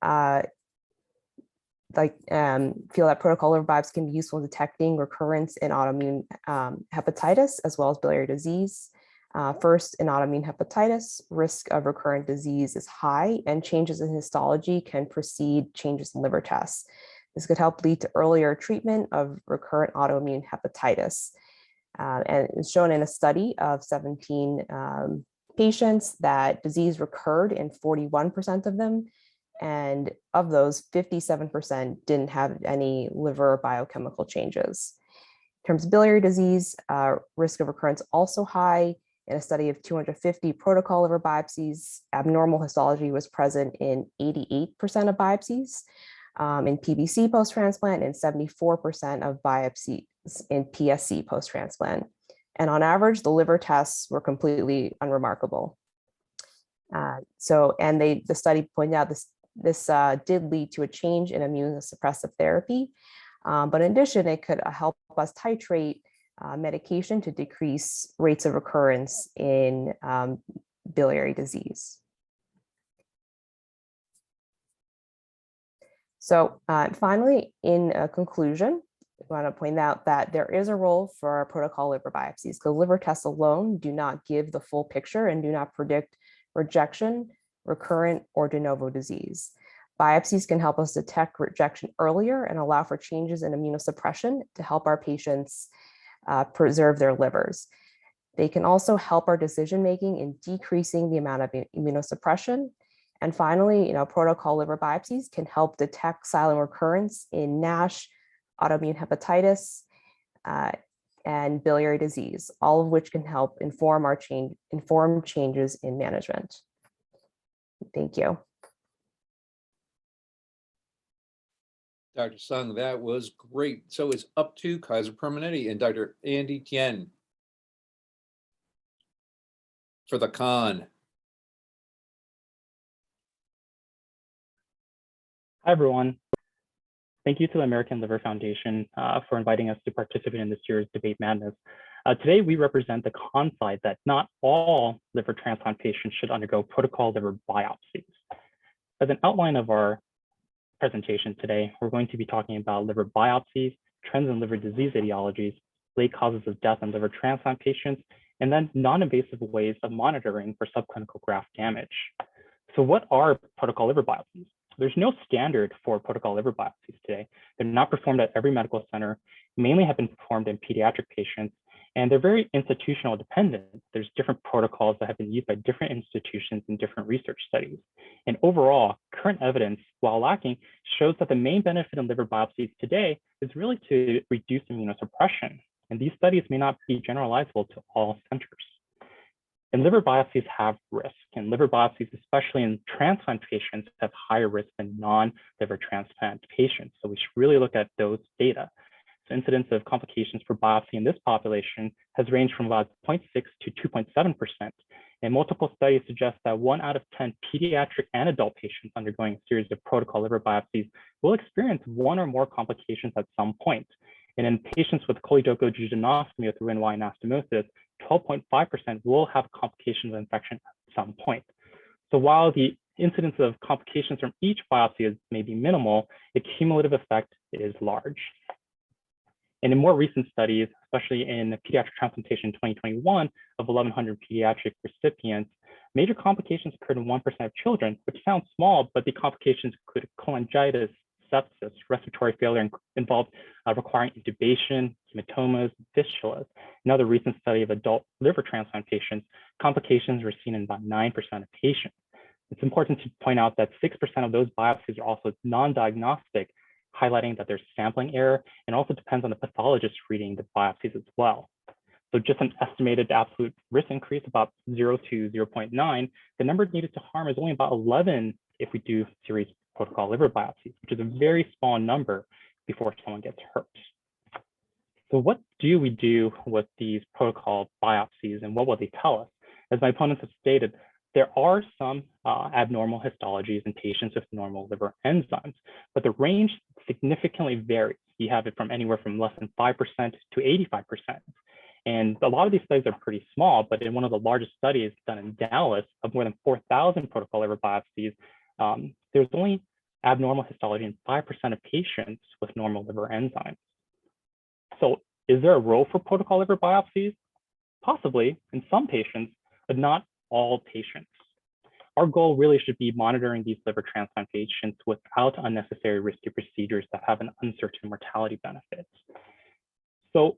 feel that protocol liver biopsy can be useful in detecting recurrence in autoimmune hepatitis as well as biliary disease. First, in autoimmune hepatitis, risk of recurrent disease is high, and changes in histology can precede changes in liver tests. This could help lead to earlier treatment of recurrent autoimmune hepatitis. And it's shown in a study of 17 patients that disease recurred in 41% of them. And of those, 57% didn't have any liver biochemical changes. In terms of biliary disease, risk of recurrence also high. In a study of 250 protocol liver biopsies, abnormal histology was present in 88% of biopsies, in PBC post-transplant, and 74% of biopsies in PSC post-transplant. And on average, the liver tests were completely unremarkable. The study pointed out this did lead to a change in immunosuppressive therapy, but in addition, it could help us titrate medication to decrease rates of recurrence in biliary disease. So finally, in conclusion, I want to point out that there is a role for protocol liver biopsies. The liver tests alone do not give the full picture and do not predict rejection, recurrent, or de novo disease. Biopsies can help us detect rejection earlier and allow for changes in immunosuppression to help our patients preserve their livers. They can also help our decision-making in decreasing the amount of immunosuppression. And finally, protocol liver biopsies can help detect silent recurrence in NASH, autoimmune hepatitis, and biliary disease, all of which can help inform changes in management. Thank you. Dr. Sung, that was great. So it's up to Kaiser Permanente and Dr. Andy Tien for the con. Hi, everyone. Thank you to the American Liver Foundation for inviting us to participate in this year's Debate Madness. Today, we represent the con side that not all liver transplant patients should undergo protocol liver biopsies. As an outline of our presentation today, we're going to be talking about liver biopsies, trends in liver disease etiologies, late causes of death in liver transplant patients, and then non-invasive ways of monitoring for subclinical graft damage. So what are protocol liver biopsies? There's no standard for protocol liver biopsies today. They're not performed at every medical center, mainly have been performed in pediatric patients, and they're very institutional dependent. There's different protocols that have been used by different institutions in different research studies. And overall, current evidence, while lacking, shows that the main benefit in liver biopsies today is really to reduce immunosuppression. And these studies may not be generalizable to all centers. And liver biopsies have risk, and liver biopsies, especially in transplant patients, have higher risk than non-liver transplant patients. So we should really look at those data. So incidence of complications for biopsy in this population has ranged from about 0.6 to 2.7%. And multiple studies suggest that 1 out of 10 pediatric and adult patients undergoing a series of protocol liver biopsies will experience 1 or more complications at some point. And in patients with choledochoduodenostomy with Roux-en-Y anastomosis, 12.5% will have complications of infection at some point. So while the incidence of complications from each biopsy may be minimal, the cumulative effect is large. And in more recent studies, especially in the pediatric transplantation in 2021 of 1,100 pediatric recipients, major complications occurred in 1% of children, which sounds small, but the complications include cholangitis, sepsis, respiratory failure involved requiring intubation, hematomas, fistulas. Another recent study of adult liver transplant patients, complications were seen in about 9% of patients. It's important to point out that 6% of those biopsies are also non-diagnostic, highlighting that there's sampling error, and also depends on the pathologist reading the biopsies as well. So just an estimated absolute risk increase about 0 to 0.9, the number needed to harm is only about 11 if we do series protocol liver biopsies, which is a very small number before someone gets hurt. So what do we do with these protocol biopsies, and what will they tell us? As my opponents have stated, there are some abnormal histologies in patients with normal liver enzymes, but the range significantly varies. You have it from anywhere from less than 5% to 85%. And a lot of these studies are pretty small, but in one of the largest studies done in Dallas of more than 4,000 protocol liver biopsies, there's only abnormal histology in 5% of patients with normal liver enzymes. So is there a role for protocol liver biopsies? Possibly in some patients, but not all patients. Our goal really should be monitoring these liver transplant patients without unnecessary risky procedures that have an uncertain mortality benefit. So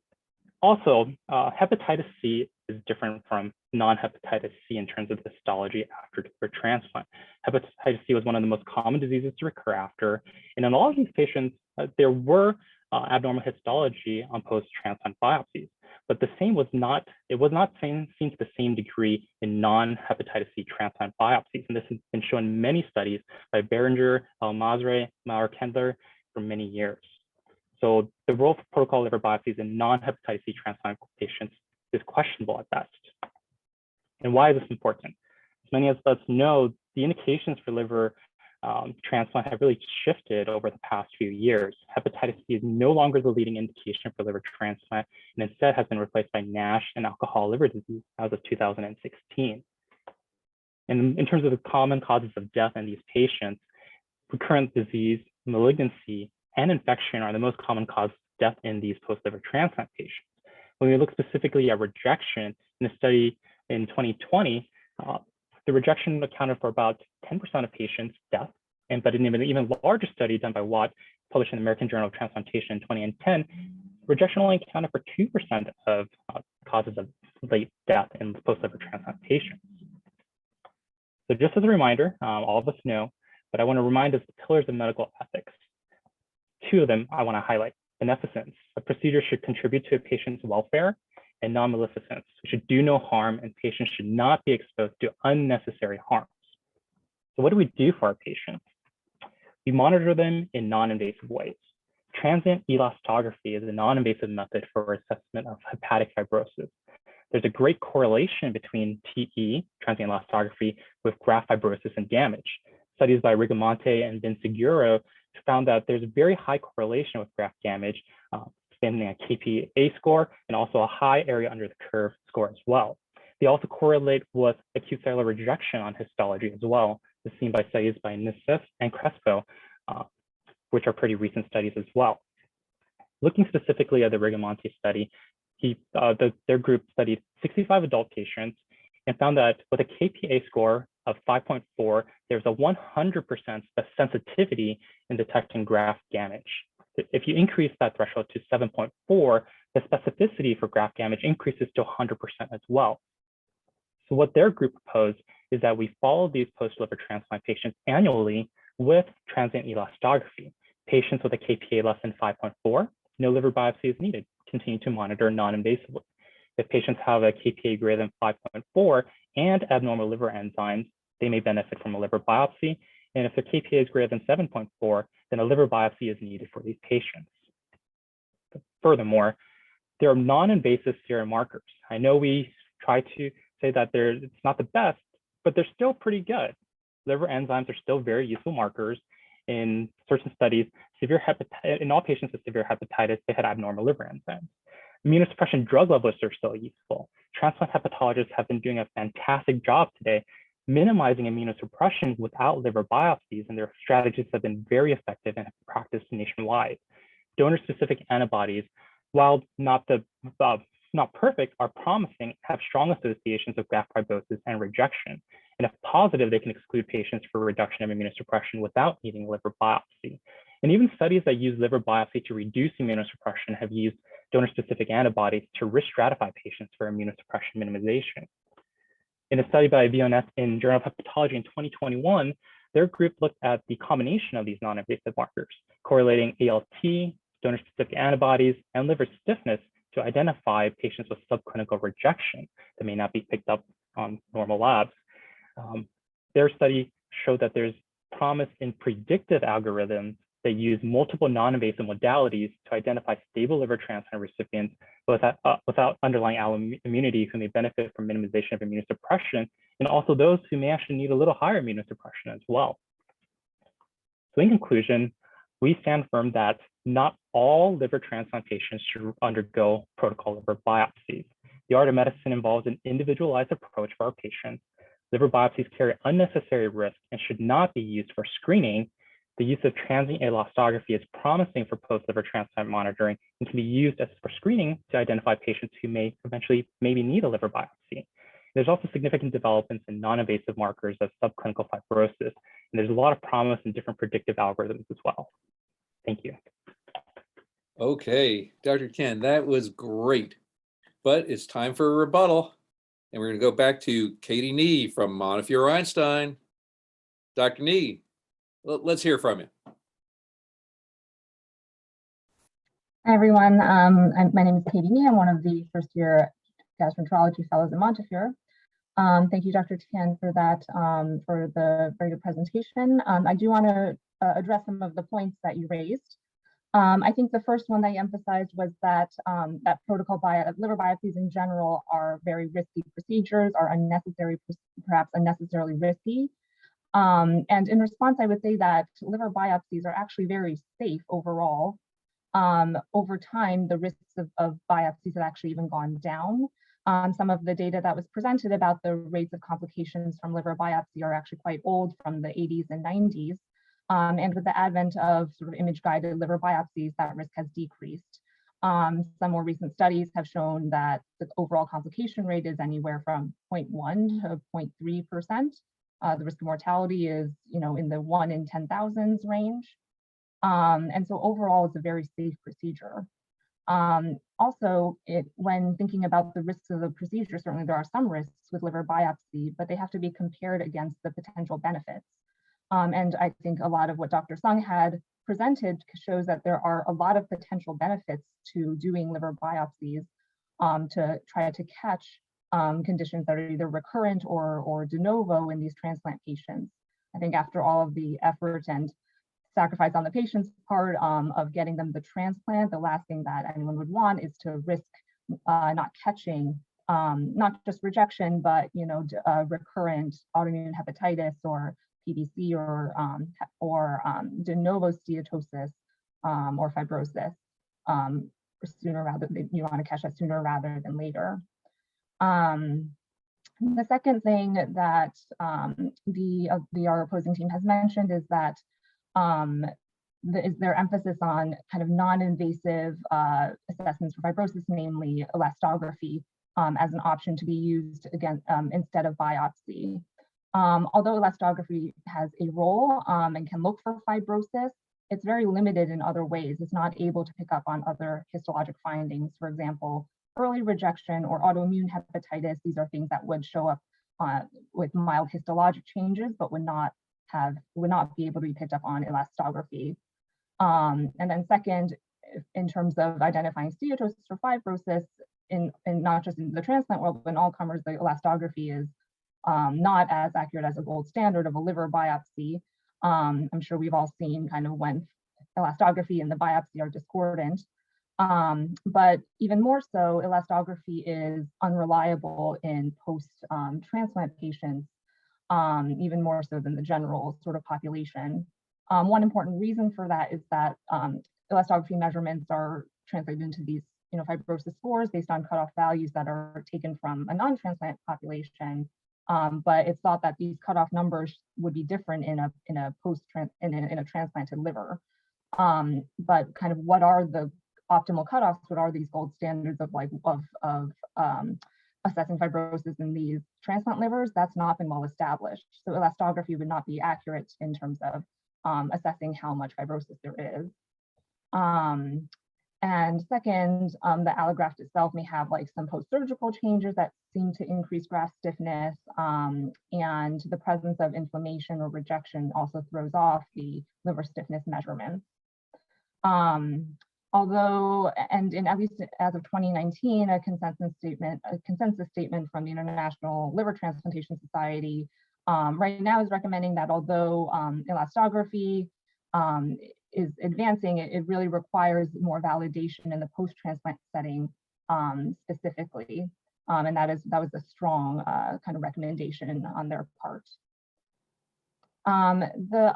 also, hepatitis C is different from non-hepatitis C in terms of histology after liver transplant. Hepatitis C was one of the most common diseases to recur after, and in all of these patients, there were abnormal histology on post-transplant biopsies, but it was not seen to the same degree in non-hepatitis C transplant biopsies, and this has been shown in many studies by Berenger, El-Masri, Maurer-Kendler for many years. So the role for protocol liver biopsies in non-hepatitis C transplant patients is questionable at best. And why is this important? As many of us know, the indications for liver transplant have really shifted over the past few years. Hepatitis C is no longer the leading indication for liver transplant, and instead has been replaced by NASH and alcohol liver disease as of 2016. And in terms of the common causes of death in these patients, recurrent disease, malignancy, and infection are the most common causes of death in these post-liver transplant patients. When we look specifically at rejection in a study in 2020, the rejection accounted for about 10% of patients' death, but in an even larger study done by Watt, published in the American Journal of Transplantation in 2010, rejection only accounted for 2% of causes of late death in post-liver transplant patients. So just as a reminder, all of us know, but I want to remind us the pillars of medical ethics. 2 of them I want to highlight: beneficence. A procedure should contribute to a patient's welfare, and non-maleficence. We should do no harm, and patients should not be exposed to unnecessary harms. So what do we do for our patients? We monitor them in non-invasive ways. Transient elastography is a non-invasive method for assessment of hepatic fibrosis. There's a great correlation between TE, transient elastography, with graft fibrosis and damage. Studies by Rigamonte and Vinseguro found that there's a very high correlation with graft damage, standing a KPA score, and also a high area under the curve score as well. They also correlate with acute cellular rejection on histology as well, as seen by studies by Nisif and Crespo, which are pretty recent studies as well. Looking specifically at the Rigamonte study, Their group studied 65 adult patients and found that with a KPA score of 5.4, there's a 100% sensitivity in detecting graft damage. If you increase that threshold to 7.4, the specificity for graft damage increases to 100% as well. So what their group proposed is that we follow these post-liver transplant patients annually with transient elastography. Patients with a KPA less than 5.4, no liver biopsy is needed. Continue to monitor non-invasively. If patients have a KPA greater than 5.4 and abnormal liver enzymes, they may benefit from a liver biopsy. And if their KPA is greater than 7.4, then a liver biopsy is needed for these patients. But furthermore, there are non-invasive serum markers. I know we try to say that it's not the best, but they're still pretty good. Liver enzymes are still very useful markers. In certain studies, in all patients with severe hepatitis, they had abnormal liver enzymes. Immunosuppression drug levels are still useful. Transplant hepatologists have been doing a fantastic job today minimizing immunosuppression without liver biopsies, and their strategies have been very effective and have been practiced nationwide. Donor-specific antibodies, while not perfect, are promising, have strong associations with graft fibrosis and rejection. And if positive, they can exclude patients for reduction of immunosuppression without needing liver biopsy. And even studies that use liver biopsy to reduce immunosuppression have used donor-specific antibodies to risk stratify patients for immunosuppression minimization. In a study by VNS in Journal of Hepatology in 2021, their group looked at the combination of these non-invasive markers, correlating ALT, donor-specific antibodies, and liver stiffness to identify patients with subclinical rejection that may not be picked up on normal labs. Their study showed that there's promise in predictive algorithms that use multiple non-invasive modalities to identify stable liver transplant recipients without underlying autoimmunity who may benefit from minimization of immunosuppression, and also those who may actually need a little higher immunosuppression as well. So in conclusion, we stand firm that not all liver transplant patients should undergo protocol liver biopsies. The art of medicine involves an individualized approach for our patients. Liver biopsies carry unnecessary risk and should not be used for screening. The use of transient elastography is promising for post-liver transplant monitoring and can be used as for screening to identify patients who may eventually maybe need a liver biopsy. There's also significant developments in non-invasive markers of subclinical fibrosis, and there's a lot of promise in different predictive algorithms as well. Thank you. Okay, Dr. Ken, that was great, but it's time for a rebuttal. And we're going to go back to Katie Nee from Montefiore Einstein. Dr. Nee, let's hear from you. Hi, everyone. My name is Katie Nee. I'm one of the first-year gastroenterology fellows at Montefiore. Thank you, Dr. Ken, for that, for the very good presentation. I do want to address some of the points that you raised. I think the first one that you emphasized was that that liver biopsies in general are very risky procedures, are unnecessary, perhaps unnecessarily risky. And in response, I would say that liver biopsies are actually very safe overall. Over time, the risks of biopsies have actually even gone down. Some of the data that was presented about the rates of complications from liver biopsy are actually quite old, from the 80s and 90s. And with the advent of sort of image-guided liver biopsies, that risk has decreased. Some more recent studies have shown that the overall complication rate is anywhere from 0.1 to 0.3%. The risk of mortality is, in the 1 in 10,000s range. And so overall, it's a very safe procedure. Also, when thinking about the risks of the procedure, certainly there are some risks with liver biopsy, but they have to be compared against the potential benefits. And I think a lot of what Dr. Sung had presented shows that there are a lot of potential benefits to doing liver biopsies to try to catch conditions that are either recurrent or de novo in these transplant patients. I think after all of the effort and sacrifice on the patient's part of getting them the transplant, the last thing that anyone would want is to risk not catching not just rejection, but recurrent autoimmune hepatitis or PBC or de novo steatosis or fibrosis sooner rather than you want to catch that sooner rather than later. The second thing that our opposing team has mentioned is that is their emphasis on kind of non-invasive assessments for fibrosis, namely elastography, as an option to be used again instead of biopsy. Although elastography has a role and can look for fibrosis, it's very limited in other ways. It's not able to pick up on other histologic findings. For example, early rejection or autoimmune hepatitis. These are things that would show up with mild histologic changes, but would not be able to be picked up on elastography. And then second, in terms of identifying steatosis or fibrosis, in not just in the transplant world, but in all comers, the elastography is not as accurate as a gold standard of a liver biopsy. I'm sure we've all seen kind of when elastography and the biopsy are discordant. But even more so, elastography is unreliable in post-transplant patients, even more so than the general sort of population. One important reason for that is that elastography measurements are translated into these fibrosis scores based on cutoff values that are taken from a non-transplant population. But it's thought that these cutoff numbers would be different in a transplanted liver. But kind of what are the optimal cutoffs? What are these gold standards of assessing fibrosis in these transplant livers? That's not been well established. So elastography would not be accurate in terms of assessing how much fibrosis there is. And second, the allograft itself may have some post-surgical changes that seem to increase graft stiffness, and the presence of inflammation or rejection also throws off the liver stiffness measurements. Although, and in at least as of 2019, a consensus statement from the International Liver Transplantation Society right now is recommending that although elastography is advancing, it really requires more validation in the post-transplant setting specifically. And that was a strong kind of recommendation on their part. The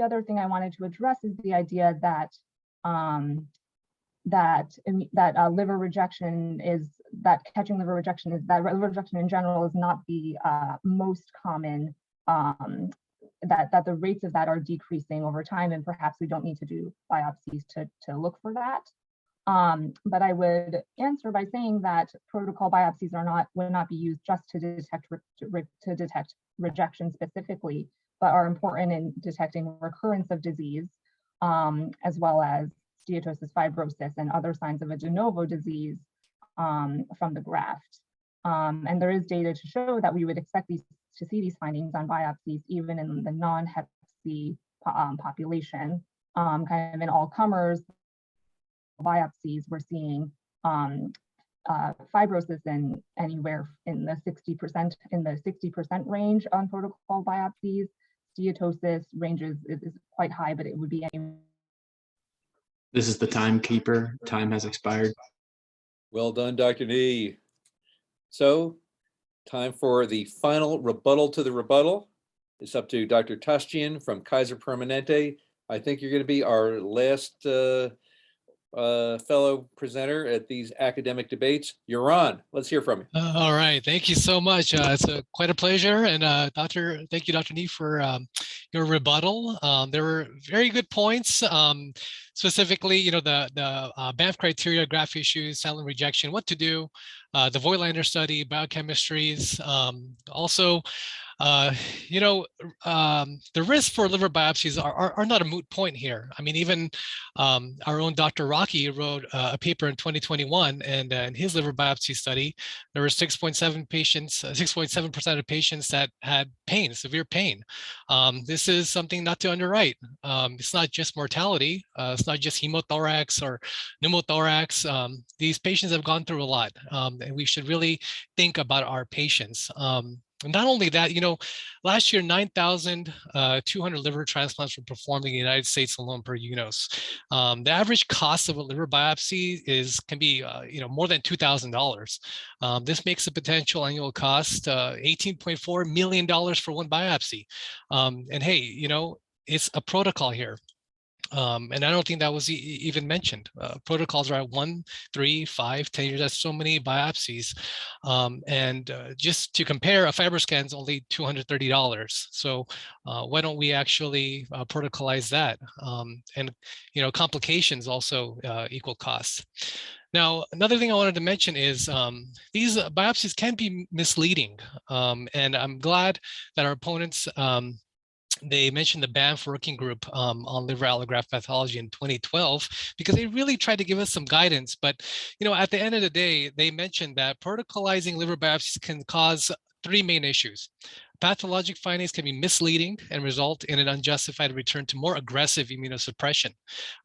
other thing I wanted to address is the idea that liver rejection catching liver rejection liver rejection in general is not the most common, that the rates of that are decreasing over time, and perhaps we don't need to do biopsies to look for that. But I would answer by saying that protocol biopsies would not be used just to detect rejection specifically, but are important in detecting recurrence of disease, as well as steatosis, fibrosis, and other signs of a de novo disease from the graft. And there is data to show that we would expect to see these findings on biopsies even in the non-hep C population. Kind of in all comers biopsies, we're seeing fibrosis in anywhere in the 60% range on protocol biopsies. Steatosis ranges is quite high, but it would be any. This is the timekeeper. Time has expired. Well done, Dr. Nee. So, time for the final rebuttal to the rebuttal. It's up to Dr. Tastian from Kaiser Permanente. I think you're going to be our last fellow presenter at these academic debates. You're on. Let's hear from you. All right. Thank you so much. It's quite a pleasure. And thank you, Dr. Nee, for your rebuttal. There were very good points. Specifically, the Banff criteria, graph issues, silent rejection, what to do, the Voigtlander study, biochemistries. Also, the risk for liver biopsies are not a moot point here. I mean, even our own Dr. Rocky wrote a paper in 2021, and in his liver biopsy study, there were 6.7% of patients that had pain, severe pain. This is something not to underwrite. It's not just mortality. It's not just hemothorax or pneumothorax. These patients have gone through a lot, and we should really think about our patients. Not only that, last year, 9,200 liver transplants were performed in the United States alone per UNOS. The average cost of a liver biopsy can be, more than $2,000. This makes the potential annual cost $18.4 million for one biopsy. And hey, it's a protocol here. And I don't think that was even mentioned. Protocols are at 1, 3, 5, 10 years. That's so many biopsies. Just to compare, a FibroScan is only $230. So why don't we actually protocolize that? And complications also equal costs. Now, another thing I wanted to mention is these biopsies can be misleading. And I'm glad that our opponents they mentioned the BANF working group on liver allograft pathology in 2012, because they really tried to give us some guidance. But, at the end of the day, they mentioned that protocolizing liver biopsies can cause 3 main issues. Pathologic findings can be misleading and result in an unjustified return to more aggressive immunosuppression.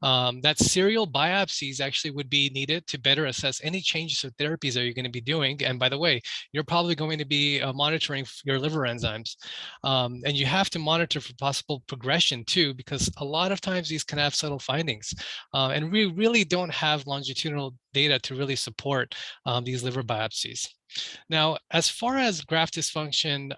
That serial biopsies actually would be needed to better assess any changes or therapies that you're going to be doing. And by the way, you're probably going to be monitoring your liver enzymes. And you have to monitor for possible progression too, because a lot of times these can have subtle findings. And we really don't have longitudinal data to really support these liver biopsies. Now, as far as graft dysfunction,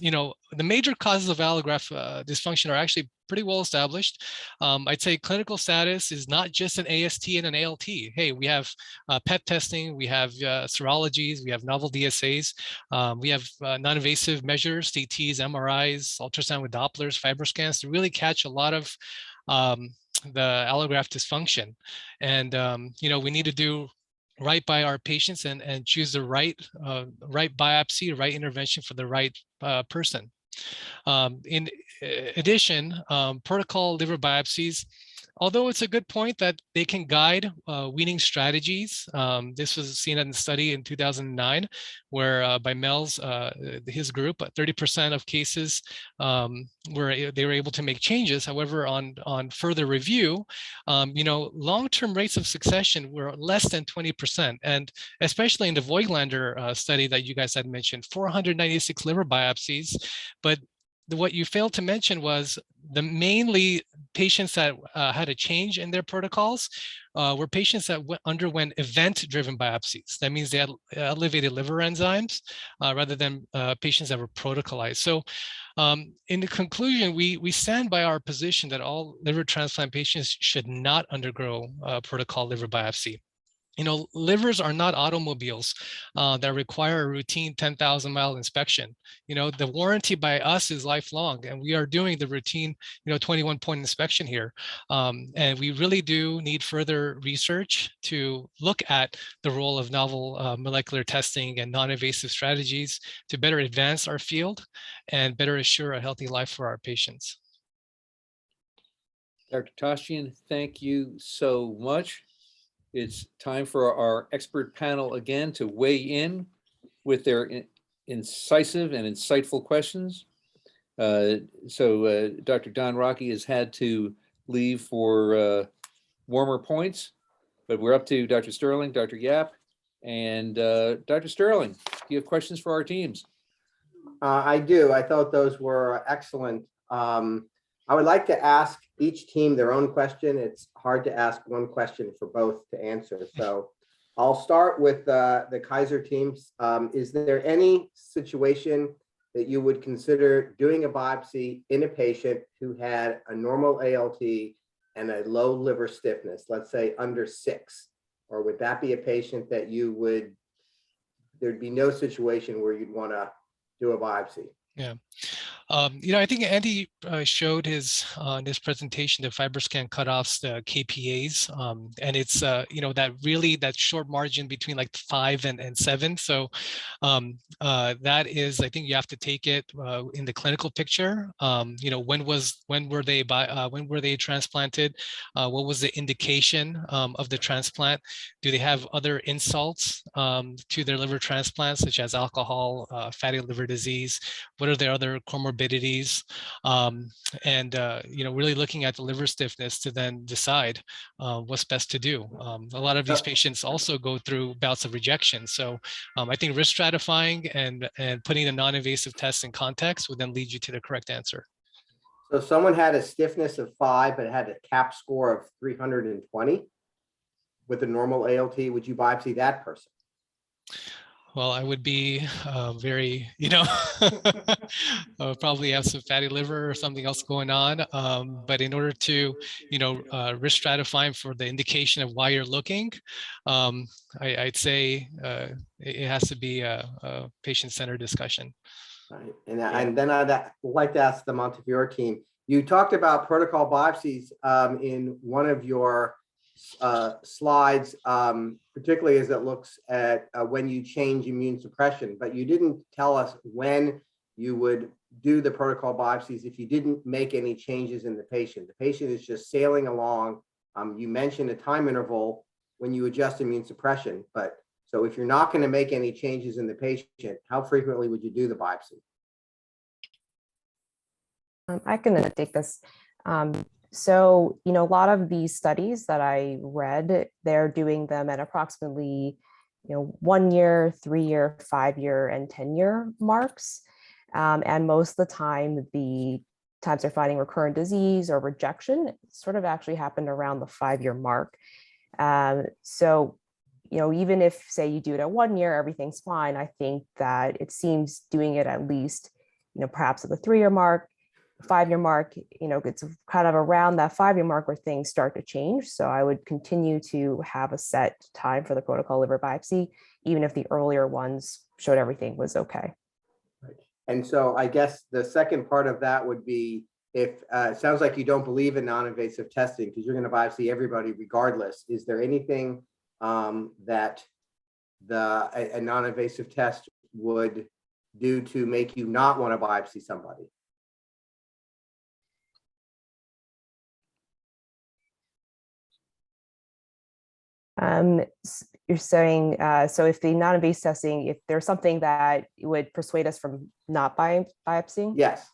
the major causes of allograft dysfunction are actually pretty well established. I'd say clinical status is not just an AST and an ALT. Hey, we have PET testing, we have serologies, we have novel DSAs, we have non-invasive measures, CTs, MRIs, ultrasound with Dopplers, FibroScans to really catch a lot of the allograft dysfunction. And, we need to do right by our patients and choose the right biopsy, right intervention for the right person. In addition, protocol liver biopsies, although it's a good point that they can guide weaning strategies. This was seen in a study in 2009, where by Mel's, his group, 30% of cases they were able to make changes. However, on further review, long-term rates of succession were less than 20%. And especially in the Voigtlander study that you guys had mentioned, 496 liver biopsies, but what you failed to mention was the mainly patients that had a change in their protocols were patients that underwent event-driven biopsies. That means they had elevated liver enzymes rather than patients that were protocolized. So in the conclusion, we stand by our position that all liver transplant patients should not undergo protocol liver biopsy. Livers are not automobiles that require a routine 10,000-mile inspection. The warranty by us is lifelong, and we are doing the routine, 21-point inspection here. And we really do need further research to look at the role of novel molecular testing and non-invasive strategies to better advance our field and better assure a healthy life for our patients. Dr. Tostian, thank you so much. It's time for our expert panel again to weigh in with their incisive and insightful questions. So Dr. Don Rocky has had to leave for warmer points, but we're up to Dr. Sterling, Dr. Yap, and Dr. Sterling, do you have questions for our teams? I do. I thought those were excellent. I would like to ask each team their own question. It's hard to ask one question for both to answer. So I'll start with the Kaiser teams. Is there any situation that you would consider doing a biopsy in a patient who had a normal ALT and a low liver stiffness, let's say under 6? Or would that be a patient that there'd be no situation where you'd want to do a biopsy? Yeah. I think Andy showed his presentation, the FibroScan cutoffs, the KPAs, and it's that short margin between like 5 and 7. So that is, I think you have to take it in the clinical picture. When were they transplanted? What was the indication of the transplant? Do they have other insults to their liver transplants, such as alcohol, fatty liver disease? What are their other comorbidities? Really looking at the liver stiffness to then decide what's best to do. A lot of these patients also go through bouts of rejection. So I think risk stratifying and putting the non-invasive tests in context would then lead you to the correct answer. So someone had a stiffness of 5, but had a CAP score of 320 with a normal ALT. Would you biopsy that person? Well, I would be very, probably have some fatty liver or something else going on. But in order to, risk stratifying for the indication of why you're looking, I'd say it has to be a patient-centered discussion. Right. And then I'd like to ask the Montefiore team, you talked about protocol biopsies in one of your slides, particularly as it looks at when you change immune suppression, but you didn't tell us when you would do the protocol biopsies if you didn't make any changes in the patient. The patient is just sailing along. You mentioned a time interval when you adjust immune suppression, but so if you're not going to make any changes in the patient, how frequently would you do the biopsy? I can take this. So, a lot of these studies that I read, they're doing them at approximately, 1 year, 3 year, 5 year, and 10-year marks. And most of the time, the times they're finding recurrent disease or rejection sort of actually happened around the 5-year mark. So, even if, say, you do it at 1 year, everything's fine, I think that it seems doing it at least, perhaps at the 3-year mark, 5-year mark, it's kind of around that 5-year mark where things start to change. So I would continue to have a set time for the protocol liver biopsy, even if the earlier ones showed everything was okay. Right. And so I guess the second part of that would be if it sounds like you don't believe in non-invasive testing because you're going to biopsy everybody regardless. Is there anything that a non-invasive test would do to make you not want to biopsy somebody? You're saying, so if the non-invasive testing, if there's something that would persuade us from not biopsying? Yes.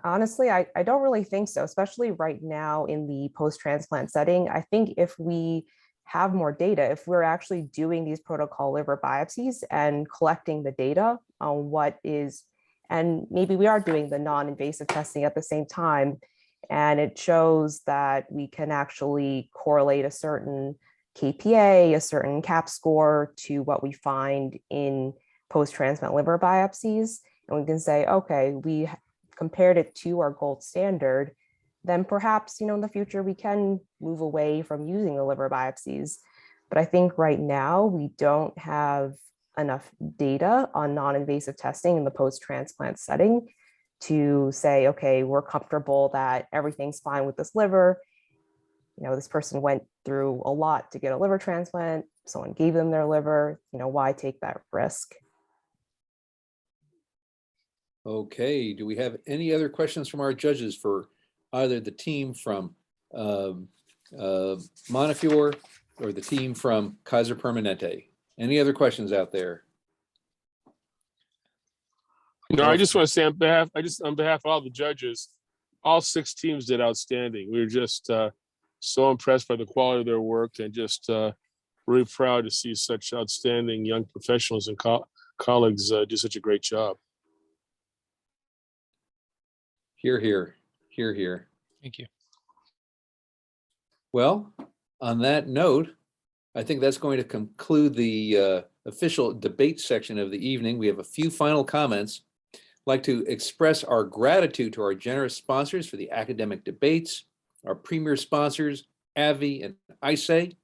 Honestly, I don't really think so, especially right now in the post-transplant setting. I think if we have more data, if we're actually doing these protocol liver biopsies and collecting the data on what is, and maybe we are doing the non-invasive testing at the same time, and it shows that we can actually correlate a certain KPA, a certain CAP score to what we find in post-transplant liver biopsies. And we can say, okay, we compared it to our gold standard, then perhaps, in the future, we can move away from using the liver biopsies. But I think right now we don't have enough data on non-invasive testing in the post-transplant setting to say, okay, we're comfortable that everything's fine with this liver. This person went through a lot to get a liver transplant. Someone gave them their liver. Why take that risk? Okay, do we have any other questions from our judges for either the team from Montefiore or the team from Kaiser Permanente? Any other questions out there? No, I just want to say on behalf of all the judges, all 6 teams did outstanding. We were just so impressed by the quality of their work and just really proud to see such outstanding young professionals and colleagues do such a great job. Hear, hear, hear, hear. Thank you. Well, on that note, I think that's going to conclude the official debate section of the evening. We have a few final comments. I'd like to express our gratitude to our generous sponsors for the academic debates, our premier sponsors, AVI and ISAE.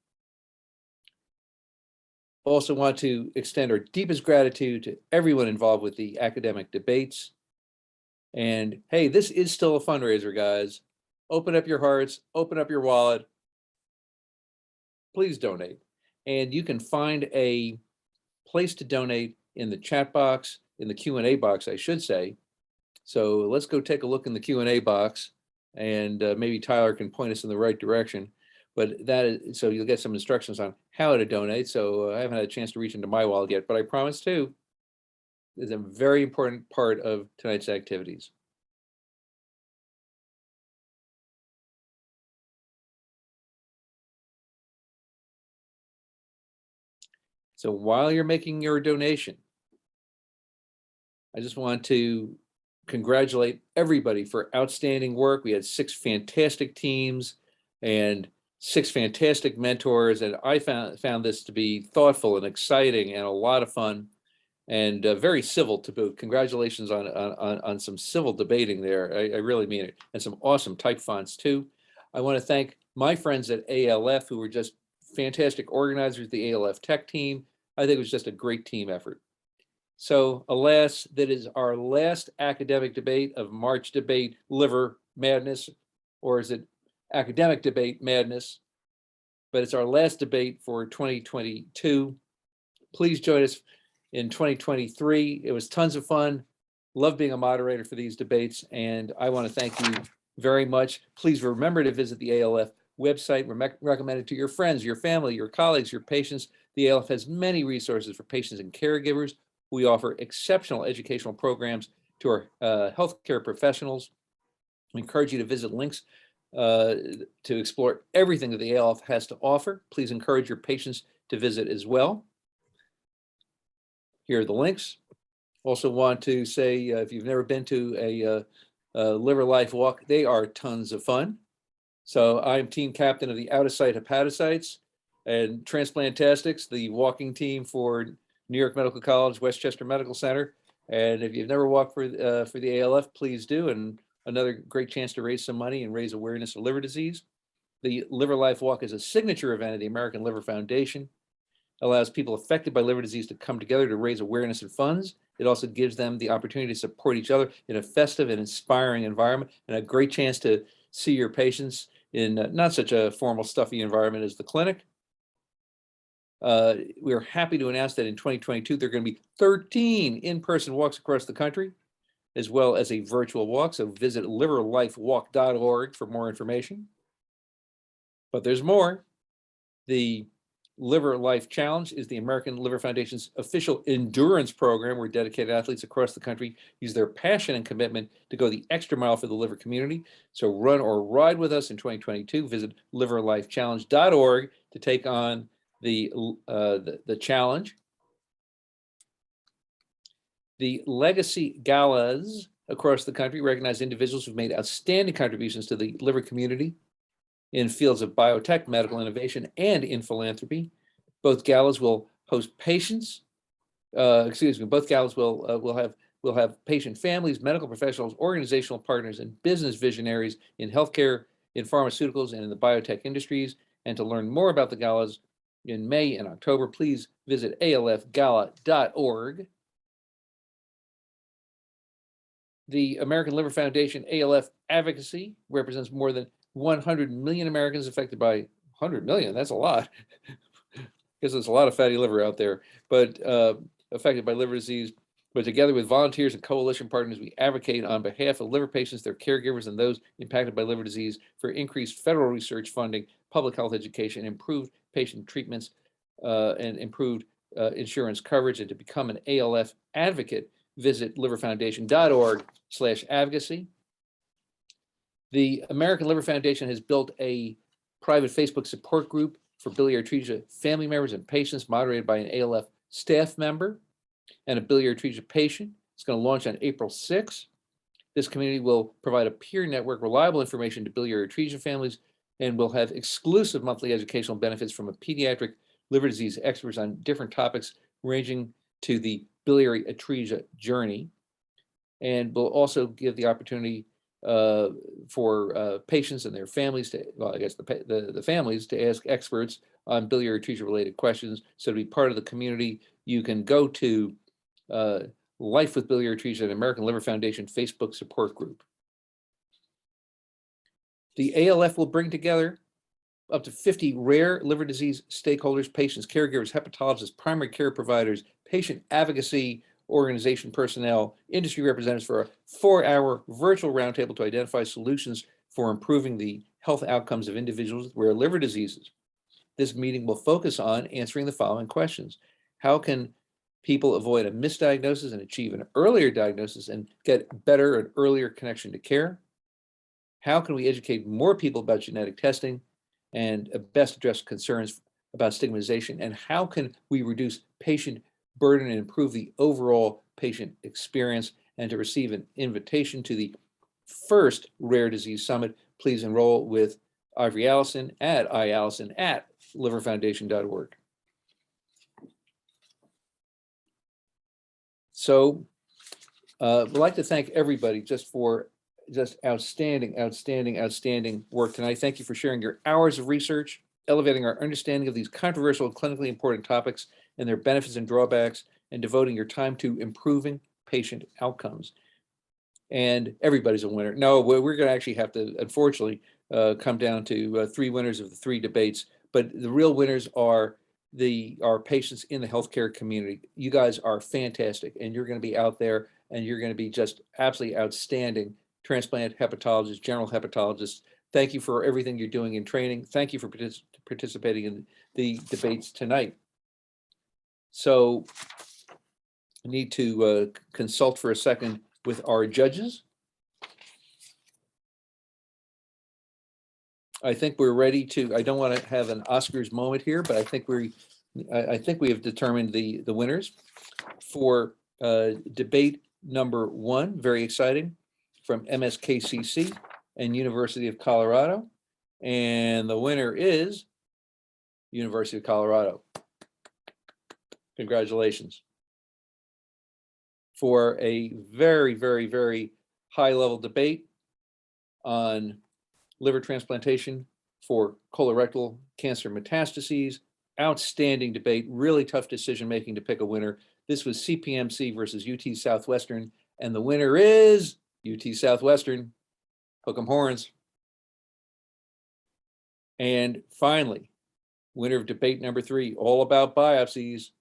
Also want to extend our deepest gratitude to everyone involved with the academic debates. And hey, this is still a fundraiser, guys. Open up your hearts, open up your wallet. Please donate. And you can find a place to donate in the chat box, in the Q&A box, I should say. So let's go take a look in the Q&A box, and maybe Tyler can point us in the right direction. But that is, so you'll get some instructions on how to donate. So I haven't had a chance to reach into my wallet yet, but I promise to. Is a very important part of tonight's activities. So while you're making your donation, I just want to congratulate everybody for outstanding work. We had 6 fantastic teams, and 6 fantastic mentors, and I found this to be thoughtful and exciting and a lot of fun, and very civil to boot. Congratulations on some civil debating there. I really mean it, and some awesome type fonts too. I want to thank my friends at ALF who were just fantastic organizers, the ALF tech team. I think it was just a great team effort. So alas, that is our last academic debate of March debate liver madness, or is it academic debate madness? But it's our last debate for 2022. Please join us in 2023. It was tons of fun. Love being a moderator for these debates, and I want to thank you very much. Please remember to visit the ALF website. Recommend it to your friends, your family, your colleagues, your patients. The ALF has many resources for patients and caregivers. We offer exceptional educational programs to our healthcare professionals. We encourage you to visit links to explore everything that the ALF has to offer. Please encourage your patients to visit as well. Here are the links. Also want to say, if you've never been to a Liver Life Walk, they are tons of fun. So I'm team captain of the out-of-site hepatocytes and Transplantastics, the walking team for New York Medical College, Westchester Medical Center. And if you've never walked for the ALF, please do. And another great chance to raise some money and raise awareness of liver disease. The Liver Life Walk is a signature event of the American Liver Foundation. Allows people affected by liver disease to come together to raise awareness and funds. It also gives them the opportunity to support each other in a festive and inspiring environment, and a great chance to see your patients in not such a formal, stuffy environment as the clinic. We're happy to announce that in 2022, there are going to be 13 in-person walks across the country, as well as a virtual walk. So visit liverlifewalk.org for more information. But there's more. The Liver Life Challenge is the American Liver Foundation's official endurance program where dedicated athletes across the country use their passion and commitment to go the extra mile for the liver community. So run or ride with us in 2022. Visit liverlifechallenge.org to take on the challenge. The Legacy Galas across the country recognize individuals who've made outstanding contributions to the liver community in fields of biotech, medical innovation, and in philanthropy. Both galas will host patients. Both galas will have patient families, medical professionals, organizational partners, and business visionaries in healthcare, in pharmaceuticals, and in the biotech industries. And to learn more about the galas in May and October, please visit alfgala.org. The American Liver Foundation ALF advocacy represents more than 100 million Americans affected by 100 million. That's a lot, because there's a lot of fatty liver out there, but affected by liver disease. But together with volunteers and coalition partners, we advocate on behalf of liver patients, their caregivers, and those impacted by liver disease for increased federal research funding, public health education, improved patient treatments, and improved insurance coverage. And to become an ALF advocate, visit liverfoundation.org/advocacy. The American Liver Foundation has built a private Facebook support group for biliary atresia family members and patients, moderated by an ALF staff member and a biliary atresia patient. It's going to launch on April 6th. This community will provide a peer network, reliable information to biliary atresia families, and will have exclusive monthly educational benefits from a pediatric liver disease experts on different topics ranging to the biliary atresia journey. And will also give the opportunity for patients and their families to, well, I guess the families to ask experts on biliary atresia related questions. So to be part of the community, you can go to Life with Biliary Atresia, an American Liver Foundation Facebook support group. The ALF will bring together up to 50 rare liver disease stakeholders, patients, caregivers, hepatologists, primary care providers, patient advocacy organization personnel, industry representatives for a 4-hour virtual roundtable to identify solutions for improving the health outcomes of individuals with rare liver diseases. This meeting will focus on answering the following questions. How can people avoid a misdiagnosis and achieve an earlier diagnosis and get better and earlier connection to care? How can we educate more people about genetic testing and best address concerns about stigmatization? And how can we reduce patient burden and improve the overall patient experience? And to receive an invitation to the first Rare Disease Summit, please enroll with Ivory Allison at iallison@liverfoundation.org. So we'd like to thank everybody just for just outstanding work tonight. Thank you for sharing your hours of research, elevating our understanding of these controversial and clinically important topics and their benefits and drawbacks, and devoting your time to improving patient outcomes. And everybody's a winner. No, we're going to actually have to, unfortunately, come down to 3 winners of the 3 debates. But the real winners are our patients in the healthcare community. You guys are fantastic, and you're going to be out there, and you're going to be just absolutely outstanding transplant hepatologists, general hepatologists. Thank you for everything you're doing in training. Thank you for participating in the debates tonight. So I need to consult for a second with our judges. I think we're ready to, I don't want to have an Oscars moment here, but I think we have determined the winners for debate number 1, very exciting, from MSKCC and University of Colorado. And the winner is University of Colorado. Congratulations. For a very, very, very high level debate on liver transplantation for colorectal cancer metastases. Outstanding debate, really tough decision making to pick a winner. This was CPMC versus UT Southwestern, and the winner is UT Southwestern. Hook 'em horns. And finally, winner of debate number 3, all about biopsies.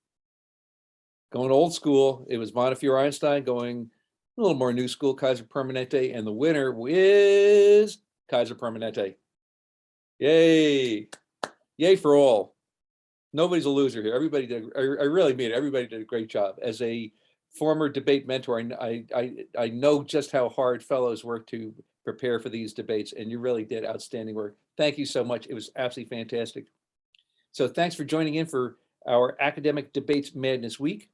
Going old school, it was Montefiore Einstein, going a little more new school, Kaiser Permanente, and the winner is Kaiser Permanente. Yay. Yay for all. Nobody's a loser here. Everybody did, I really mean it, everybody did a great job. As a former debate mentor, I know just how hard fellows work to prepare for these debates, and you really did outstanding work. Thank you so much. It was absolutely fantastic. So thanks for joining in for our Academic Debates Madness Week.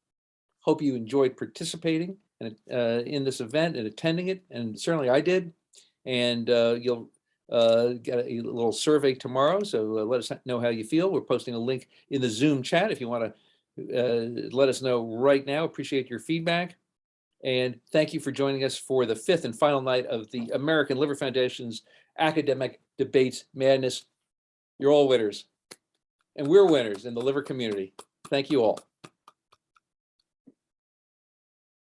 Hope you enjoyed participating in this event and attending it, and certainly I did. And you'll get a little survey tomorrow, so let us know how you feel. We're posting a link in the Zoom chat if you want to let us know right now. Appreciate your feedback. And thank you for joining us for the 5th and final night of the American Liver Foundation's Academic Debates Madness. You're all winners, and we're winners in the liver community. Thank you all.